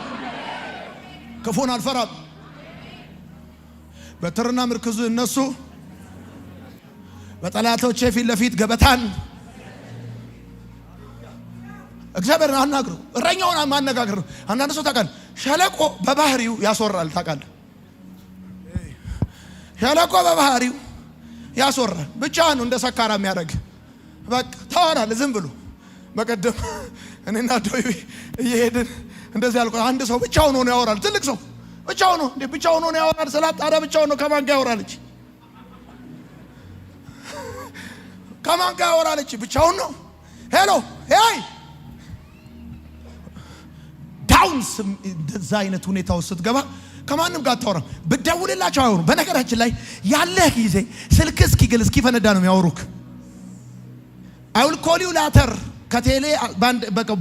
ክፉን አልፈራም፣ በትርና ምርኩዝ እነሱ በጠላቶቼ ፊት ለፊት ገበታን። እግዚአብሔር አናግረው፣ እረኛውን ማነጋገር ነው። አንዳንድ ሰው ታውቃለህ፣ ሸለቆ በባህሪው ያስወራል። ታውቃለህ፣ ሸለቆ በባህሪው ያስወራል። ብቻህን ነው እንደ ሰካራ የሚያደርግ። በቃ ታወራለህ ዝም ብሎ። በቀደም እኔና ዶይ እየሄድን እንደዚህ ያልኩ አንድ ሰው ብቻውን ሆኖ ያወራል። ትልቅ ሰው ብቻውን ነው እንዴ? ብቻውን ሆኖ ያወራል። ስላጣራ ብቻውን ነው። ከማን ጋር ያወራልች? ከማን ጋር ያወራልች? ብቻውን ነው። ሄሎ ሄይ ዳውንስ እንደዛ አይነት ሁኔታ ውስጥ ስትገባ ከማንም ጋር አታወራም። ብትደውልላቸው አይሆኑም። በነገራችን ላይ ያለህ ጊዜ ስልክ እስኪግል እስኪፈነዳ ነው የሚያወሩክ። አይውል ላተር ከቴሌ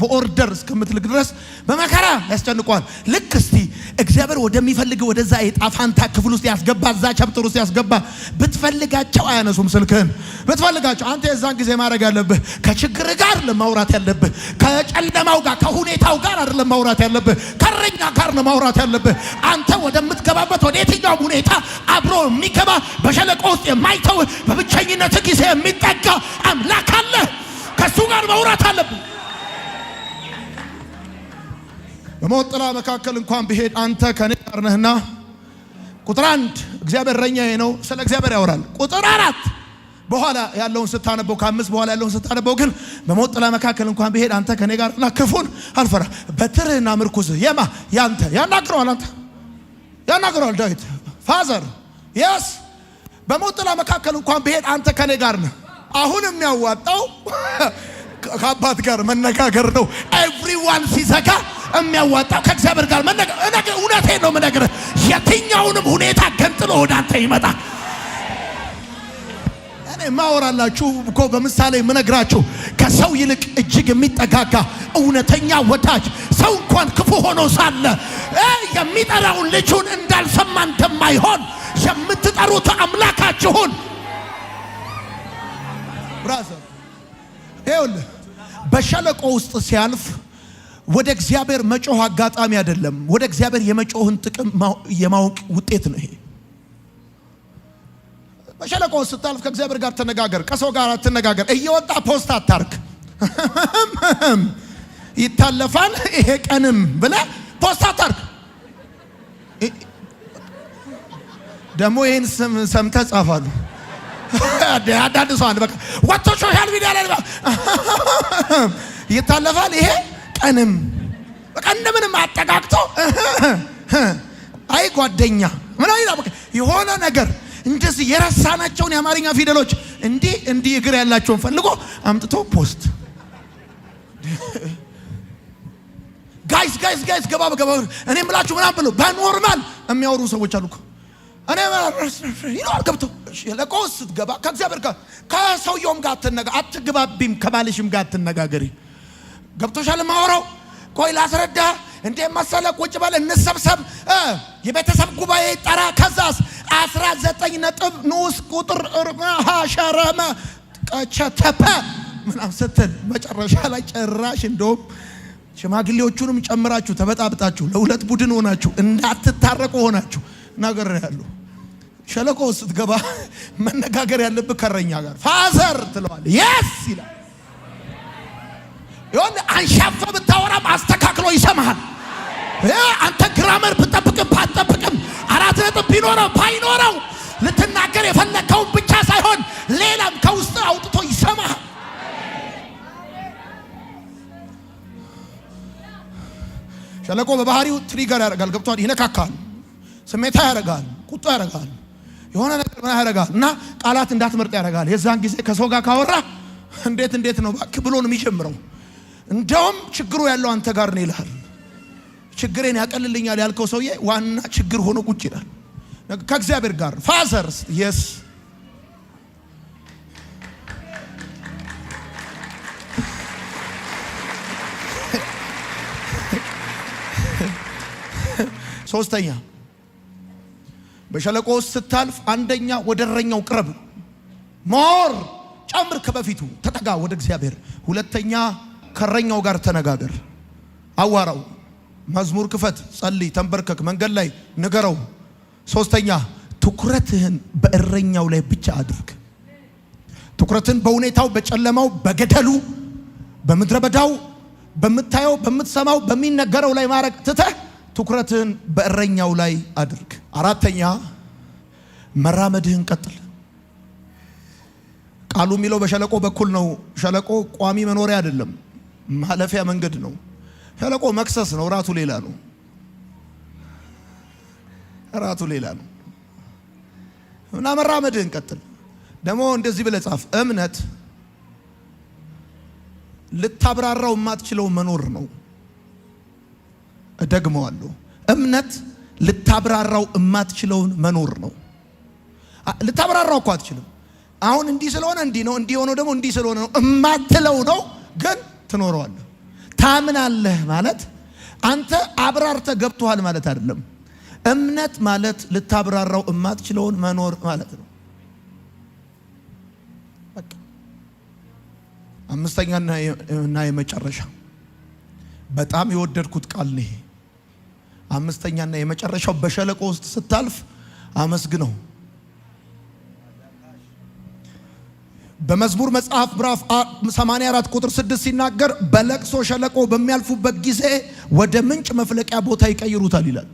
በኦርደር እስከምትልክ ድረስ በመከራ ያስጨንቋል። ልክ እስቲ እግዚአብሔር ወደሚፈልግ ወደዛ የጣፋንታ ክፍል ውስጥ ያስገባ፣ እዛ ቻፕተር ውስጥ ያስገባ። ብትፈልጋቸው አያነሱም ስልክህን። ብትፈልጋቸው አንተ የዛን ጊዜ ማድረግ ያለብህ ከችግር ጋር ለማውራት ያለብህ፣ ከጨለማው ጋር ከሁኔታው ጋር አይደለም ማውራት ያለብህ፣ ከእረኛ ጋር ነው ማውራት ያለብህ። አንተ ወደምትገባበት ወደ የትኛው ሁኔታ አብሮ የሚገባ በሸለቆ ውስጥ የማይተው በብቸኝነት ጊዜ የሚጠጋ አምላክ አለ። ከሱ ጋር ማውራት አለብን። በሞት ጥላ መካከል እንኳን ቢሄድ አንተ ከኔ ጋር ነህና። ቁጥር 1 እግዚአብሔር እረኛዬ ነው፣ ስለ እግዚአብሔር ያወራል። ቁጥር 4 በኋላ ያለውን ስታነበው፣ ከ5 በኋላ ያለውን ስታነበው ግን በሞት ጥላ መካከል እንኳን ቢሄድ አንተ ከኔ ጋር ነህና ክፉን አልፈራ፣ በትርህና ምርኩዝህ የማ ያንተ ያናግረዋል። አንተ ያናግረዋል ዳዊት ፋዘር የስ በሞት ጥላ መካከል እንኳን ቢሄድ አንተ ከኔ ጋር ነህ። አሁን የሚያዋጣው ከአባት ጋር መነጋገር ነው። ኤቭሪዋን ሲዘጋ የሚያዋጣው ከእግዚአብሔር ጋር መነጋገር። እውነቴን ነው የምነግርህ፣ የትኛውንም ሁኔታ ገንጥሎ ወደ አንተ ይመጣል። እኔ ማወራላችሁ እኮ በምሳሌ የምነግራችሁ ከሰው ይልቅ እጅግ የሚጠጋጋ እውነተኛ ወዳጅ ሰው እንኳን ክፉ ሆኖ ሳለ የሚጠራውን ልጁን እንዳልሰማ እንደማይሆን የምትጠሩት አምላካችሁን ብራዘር ይኸውልህ በሸለቆ ውስጥ ሲያልፍ ወደ እግዚአብሔር መጮህ አጋጣሚ አይደለም። ወደ እግዚአብሔር የመጮህን ጥቅም የማወቅ ውጤት ነው ይሄ። በሸለቆ ውስጥ ስታልፍ ከእግዚአብሔር ጋር ተነጋገር፣ ከሰው ጋር አትነጋገር። እየወጣ ፖስት አታርክ። ይታለፋል ይሄ ቀንም ብለህ ፖስት አታርክ። ደግሞ ይሄን ሰምተህ ጻፋሉ አንዳንድ ሰው በቃ ወጥቶ ሶሻል ሚዲያ ላይ ይታለፋል ይሄ ቀንም በቃ እንደምንም አጠቃቅቶ አይ ጓደኛ ምን አይላ በቃ የሆነ ነገር እንደዚህ የረሳናቸውን የአማርኛ ፊደሎች እንዲህ እግር ያላቸውን ፈልጎ አምጥቶ ፖስት ጋይስ ገባ እኔ ምላችሁ ምናምን ብሎ በኖርማል የሚያወሩ ሰዎች አሉ እኮ እኔ ይኖር ገብቶ ሸለቆ ስትገባ ከእግዚአብሔር ጋር ከሰውየውም ጋር አትግባቢም፣ ከባልሽም ጋር አትነጋገሪ። ገብቶሻል ማወራው? ቆይ ላስረዳ እንዴ መሰለ ቁጭ በል እንሰብሰብ፣ የቤተሰብ ጉባኤ ጠራ። ከዛስ 19 ነጥብ ንዑስ ቁጥር ሀሸረመ ቀቸተፐ ምናምን ስትል መጨረሻ ላይ ጭራሽ እንደውም ሽማግሌዎቹንም ጨምራችሁ ተበጣብጣችሁ ለሁለት ቡድን ሆናችሁ እንዳትታረቁ ሆናችሁ ነገር ያለው ሸለቆ ስትገባ መነጋገር ያለብህ ከረኛ ጋር ፋዘር ትለዋል። የስ ይላል። ይሁን አንሻፈ ብታወራም አስተካክሎ ይሰማሃል። አንተ ግራመር ብትጠብቅም ባትጠብቅም 4 ነጥብ ቢኖረው ባይኖረው ልትናገር የፈለከውን ብቻ ሳይሆን ሌላም ከውስጥ አውጥቶ ይሰማሃል። ሸለቆ በባህሪው ትሪገር ያደርጋል። ገብቷል? ይነካካል፣ ስሜታ ያደርጋል፣ ቁጣ ያደርጋል፣ የሆነ ነገር ምን ያደርጋል እና ቃላት እንዳትመርጥ ያደርጋል። የዛን ጊዜ ከሰው ጋር ካወራ እንዴት ነው እባክህ ብሎ ነው የሚጀምረው። እንደውም ችግሩ ያለው አንተ ጋር ነው ይልሃል። ችግሬን ያቀልልኛል ያልከው ሰውዬ ዋና ችግር ሆኖ ቁጭ ይላል። ከእግዚአብሔር ጋር ፋዘርስ የስ ሶስተኛ በሸለቆ ውስጥ ስታልፍ አንደኛ ወደ እረኛው ቅረብ፣ ሞር ጨምር፣ ከበፊቱ ተጠጋ ወደ እግዚአብሔር። ሁለተኛ ከእረኛው ጋር ተነጋገር፣ አዋራው፣ መዝሙር ክፈት፣ ጸልይ፣ ተንበርከክ፣ መንገድ ላይ ንገረው። ሶስተኛ ትኩረትህን በእረኛው ላይ ብቻ አድርግ። ትኩረትን በሁኔታው፣ በጨለማው፣ በገደሉ፣ በምድረ በዳው፣ በምታየው፣ በምትሰማው፣ በሚነገረው ላይ ማድረግ ትተህ ትኩረትህን በእረኛው ላይ አድርግ። አራተኛ መራመድህን ቀጥል። ቃሉ የሚለው በሸለቆ በኩል ነው። ሸለቆ ቋሚ መኖሪያ አይደለም፣ ማለፊያ መንገድ ነው። ሸለቆ መክሰስ ነው፣ ራቱ ሌላ ነው። ራቱ ሌላ ነው እና መራመድህን ቀጥል። ደግሞ እንደዚህ ብለህ ጻፍ፣ እምነት ልታብራራው የማትችለው መኖር ነው። እደግመዋለሁ፣ እምነት ልታብራራው የማትችለውን መኖር ነው። ልታብራራው እኮ አትችልም። አሁን እንዲህ ስለሆነ እንዲህ ነው፣ እንዲህ ሆኖ ደግሞ እንዲህ ስለሆነ ነው እማትለው ነው፣ ግን ትኖረዋለህ። ታምናለህ ማለት አንተ አብራርተህ ገብቶሃል ማለት አይደለም። እምነት ማለት ልታብራራው የማትችለውን መኖር ማለት ነው። በቃ አምስተኛና የመጨረሻ በጣም የወደድኩት ቃል ነው ይሄ። አምስተኛና የመጨረሻው በሸለቆ ውስጥ ስታልፍ አመስግነው። በመዝሙር መጽሐፍ ምዕራፍ 84 ቁጥር 6 ሲናገር በለቅሶ ሸለቆ በሚያልፉበት ጊዜ ወደ ምንጭ መፍለቂያ ቦታ ይቀይሩታል ይላል።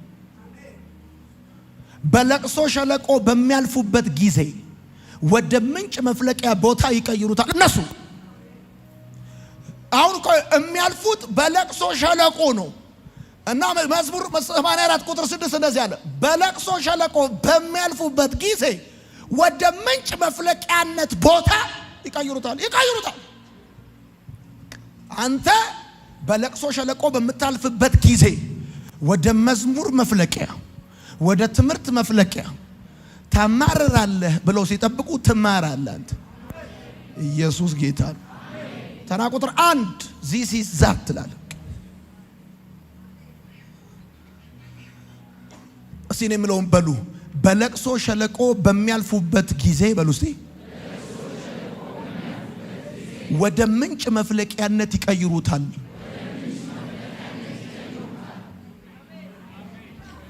በለቅሶ ሸለቆ በሚያልፉበት ጊዜ ወደ ምንጭ መፍለቂያ ቦታ ይቀይሩታል። እነሱ አሁን እኮ የሚያልፉት በለቅሶ ሸለቆ ነው እና መዝሙር 84 ቁጥር 6 እንደዚህ አለ፣ በለቅሶ ሸለቆ በሚያልፉበት ጊዜ ወደ ምንጭ መፍለቂያነት ቦታ ይቀይሩታል። አንተ በለቅሶ ሸለቆ በምታልፍበት ጊዜ ወደ መዝሙር መፍለቂያ፣ ወደ ትምህርት መፍለቂያ ታማራለህ ብለው ሲጠብቁ ትማራለህ። አንተ ኢየሱስ ጌታ ነው። ተራ ቁጥር 1 ዚስ ኢዝ ዛት ትላል። እስቲ ነው የምለውን በሉ። በለቅሶ ሸለቆ በሚያልፉበት ጊዜ በሉ እስቲ ወደ ምንጭ መፍለቂያነት ይቀይሩታል።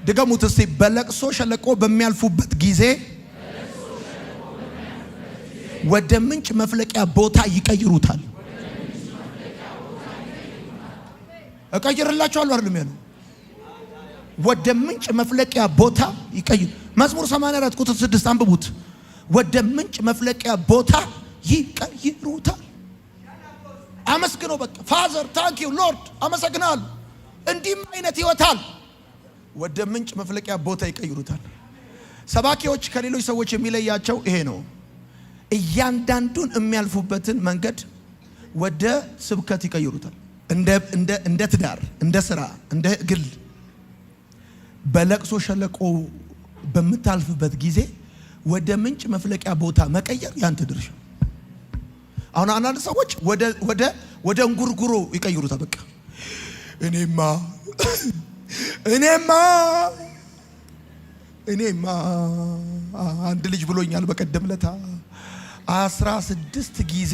ድገሙት እስቲ። በለቅሶ ሸለቆ በሚያልፉበት ጊዜ ወደ ምንጭ መፍለቂያ ቦታ ይቀይሩታል። እቀይርላችኋለሁ አይደለም ያለው? ወደ ምንጭ መፍለቂያ ቦታ ይቀይሩ። መዝሙር 84 ቁጥር 6 አንብቡት። ወደ ምንጭ መፍለቂያ ቦታ ይቀይሩታል። አመስግነው በቃ ፋዘር ታንክ ዩ ሎርድ አመሰግናለሁ። እንዲህም አይነት ይወታል። ወደ ምንጭ መፍለቂያ ቦታ ይቀይሩታል። ሰባኪዎች ከሌሎች ሰዎች የሚለያቸው ይሄ ነው። እያንዳንዱን የሚያልፉበትን መንገድ ወደ ስብከት ይቀይሩታል። እንደ ትዳር፣ እንደ ስራ፣ እንደ ግል። በለቅሶ ሸለቆ በምታልፍበት ጊዜ ወደ ምንጭ መፍለቂያ ቦታ መቀየር ያንተ ድርሻ። አሁን አንዳንድ ሰዎች ወደ እንጉርጉሮ ይቀይሩታል። በቃ እኔማ አንድ ልጅ ብሎኛል በቀደም ለታ 16 ጊዜ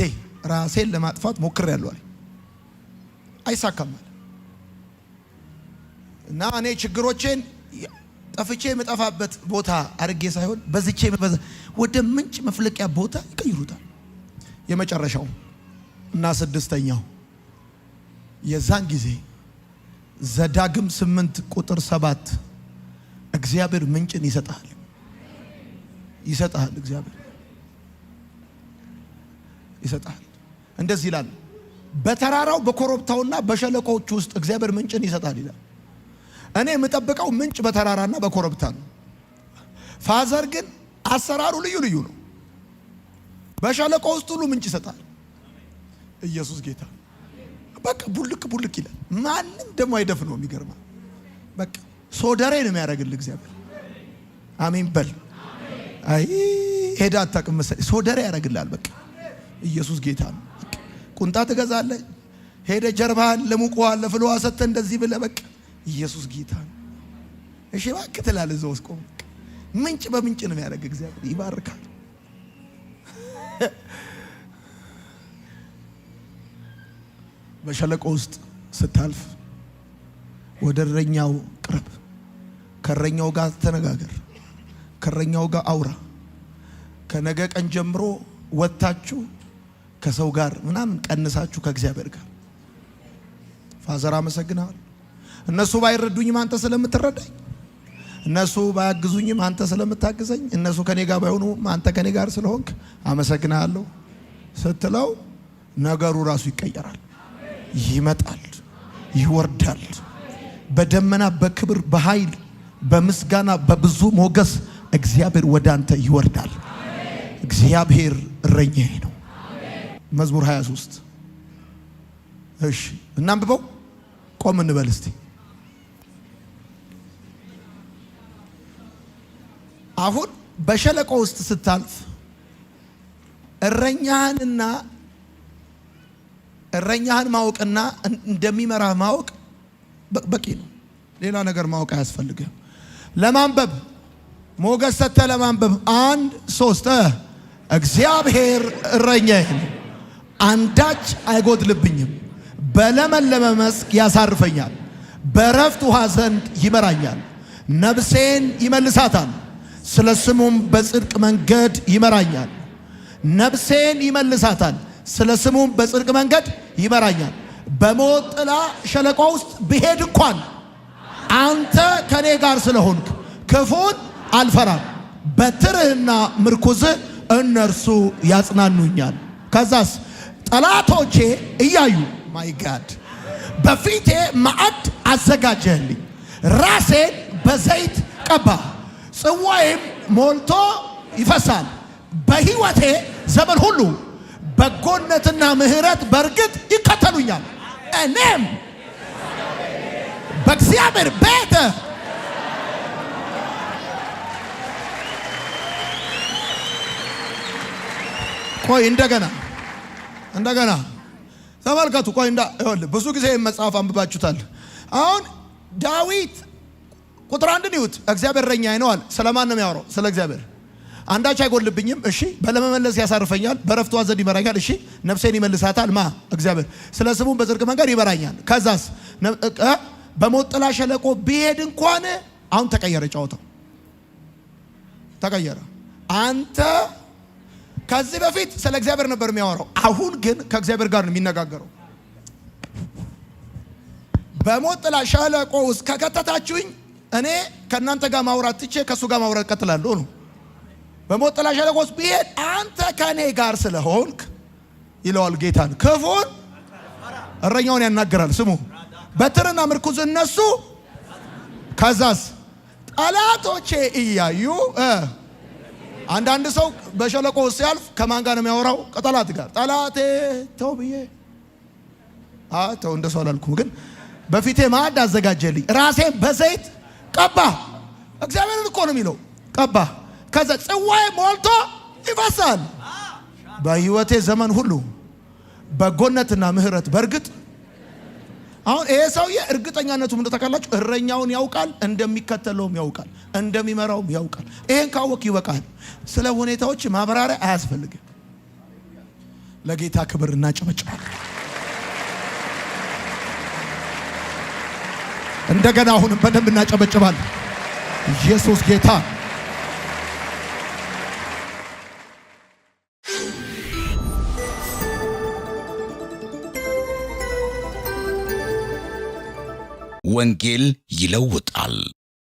ራሴን ለማጥፋት ሞክሬያለሁ አለ። አይሳካም አለ። እና እኔ ችግሮቼን ጠፍቼ የምጠፋበት ቦታ አድርጌ ሳይሆን በዝቼ ወደ ምንጭ መፍለቂያ ቦታ ይቀይሩታል። የመጨረሻው እና 6ኛው የዛን ጊዜ ዘዳግም 8 ቁጥር 7 እግዚአብሔር ምንጭን ይሰጣል። እግዚአብሔር ይሰጣል። እንደዚህ ይላል፣ በተራራው በኮረብታውና በሸለቆዎች ውስጥ እግዚአብሔር ምንጭን ይሰጣል ይላል። እኔ የምጠብቀው ምንጭ በተራራና በኮረብታ ነው። ፋዘር ግን አሰራሩ ልዩ ነው። በሸለቆ ውስጥ ሁሉ ምንጭ ይሰጣል። ኢየሱስ ጌታ። በቃ ቡልክ ይላል። ማንም ደግሞ አይደፍነው። የሚገርማ በቃ ሶደሬ ነው የሚያደርግልህ እግዚአብሔር። አሜን በል። አይ ሄዳ አታውቅም መሰለኝ። ሶደሬ ያደርግልሃል። በቃ ኢየሱስ ጌታ ነው። ቁንጣ ትገዛለህ፣ ሄደ ጀርባህን ለሙቀዋል ለፍልዋ ሰጥተህ እንደዚህ ብለህ በቃ ኢየሱስ ጌታ ነው። እሺ እባክህ ትላለህ። እዛው ውስጥ ቆም። ምንጭ በምንጭ ነው የሚያደርግ እግዚአብሔር። ይባርካል። በሸለቆ ውስጥ ስታልፍ ወደ እረኛው ቅረብ። ከእረኛው ጋር ተነጋገር። ከእረኛው ጋር አውራ። ከነገ ቀን ጀምሮ ወጣችሁ ከሰው ጋር ምናምን ቀንሳችሁ ከእግዚአብሔር ጋር ፋዘር አመሰግናለሁ። እነሱ ባይረዱኝም አንተ ስለምትረዳኝ፣ እነሱ ባያግዙኝም አንተ ስለምታግዘኝ፣ እነሱ ከኔ ጋር ባይሆኑ አንተ ከኔ ጋር ስለሆንክ አመሰግናለሁ ስትለው ነገሩ ራሱ ይቀየራል። ይመጣል፣ ይወርዳል። በደመና በክብር በኃይል በምስጋና በብዙ ሞገስ እግዚአብሔር ወደ አንተ ይወርዳል። እግዚአብሔር እረኛዬ ነው። መዝሙር 23 እሺ እናንብበው። ቆም እንበል እስቲ። አሁን በሸለቆ ውስጥ ስታልፍ እረኛህን ማወቅና እንደሚመራህ ማወቅ በቂ ነው። ሌላ ነገር ማወቅ አያስፈልግም። ለማንበብ ሞገስ ሰጥተህ ለማንበብ 1 3 እግዚአብሔር እረኛዬ ነው፣ አንዳች አይጎድልብኝም። በለመለመ መስክ ያሳርፈኛል፣ በረፍት ውሃ ዘንድ ይመራኛል። ነፍሴን ይመልሳታል፣ ስለ ስሙም በጽድቅ መንገድ ይመራኛል። ነፍሴን ይመልሳታል፣ ስለ ስሙም በጽድቅ መንገድ ይመራኛል። በሞት ጥላ ሸለቆ ውስጥ ብሄድ እንኳን አንተ ከኔ ጋር ስለሆንክ ክፉን አልፈራም። በትርህና ምርኩዝህ እነርሱ ያጽናኑኛል። ከዛስ ጠላቶቼ እያዩ ማይ ጋድ በፊቴ ማዕድ አዘጋጀህልኝ፣ ራሴን በዘይት ቀባ፣ ጽዋዬም ሞልቶ ይፈሳል። በሕይወቴ ዘመን ሁሉ በጎነትና ምሕረት በእርግጥ ይከተሉኛል። እኔም በእግዚአብሔር ቤት ቆይ እንደገና እንደገና ተመልከቱ። ቆይ ብዙ ጊዜ መጽሐፍ አንብባችሁታል። አሁን ዳዊት ቁጥር 1 ይሁት እግዚአብሔር እረኛዬ ነው አለ። ስለማን ነው የሚያወራው? ስለ እግዚአብሔር። አንዳች አይጎልብኝም፣ እሺ። በለመመለስ ያሳርፈኛል፣ በረፍቱ ዘንድ ይመራኛል፣ እሺ። ነፍሴን ይመልሳታል፣ ማ? እግዚአብሔር። ስለ ስሙም በጽድቅ መንገድ ይመራኛል። ከዛስ በሞት ጥላ ሸለቆ ብሄድ እንኳን፣ አሁን ተቀየረ ጨዋታው፣ ተቀየረ። አንተ ከዚህ በፊት ስለ እግዚአብሔር ነበር የሚያወራው፣ አሁን ግን ከእግዚአብሔር ጋር ነው የሚነጋገረው። በሞት ጥላ ሸለቆ ውስጥ ከከተታችሁኝ እኔ ከእናንተ ጋር ማውራት ትቼ ከእሱ ጋር ማውራት ቀጥላለሁ ነው። በሞት ጥላ ሸለቆ ውስጥ ብሄድ አንተ ከእኔ ጋር ስለሆንክ ይለዋል ጌታን። ክፉን እረኛውን ያናገራል። ስሙ፣ በትርና ምርኩዝ እነሱ። ከዛስ ጠላቶቼ እያዩ አንዳንድ ሰው በሸለቆ ውስጥ ሲያልፍ ከማን ጋር ነው የሚያወራው? ከጠላት ጋር። ጠላቴ ተው ብዬ ተው እንደሱ አላልኩም፣ ግን በፊቴ ማዕድ አዘጋጀልኝ፣ ራሴን በዘይት ቀባ። እግዚአብሔርን እኮ ነው የሚለው፣ ቀባ። ከዛ ጽዋዬ ሞልቶ ይፈሳል። በህይወቴ ዘመን ሁሉ በጎነትና ምህረት በእርግጥ። አሁን ይሄ ሰውዬ እርግጠኛነቱ ምን ተካላችሁ? እረኛውን ያውቃል፣ እንደሚከተለውም ያውቃል፣ እንደሚመራውም ያውቃል። ይሄን ካወቅ ይበቃል። ስለ ሁኔታዎች ማብራሪያ አያስፈልግም። ለጌታ ክብር እናጨበጭባለን። እንደገና አሁንም በደንብ እናጨበጭባለን። ኢየሱስ ጌታ። ወንጌል ይለውጣል።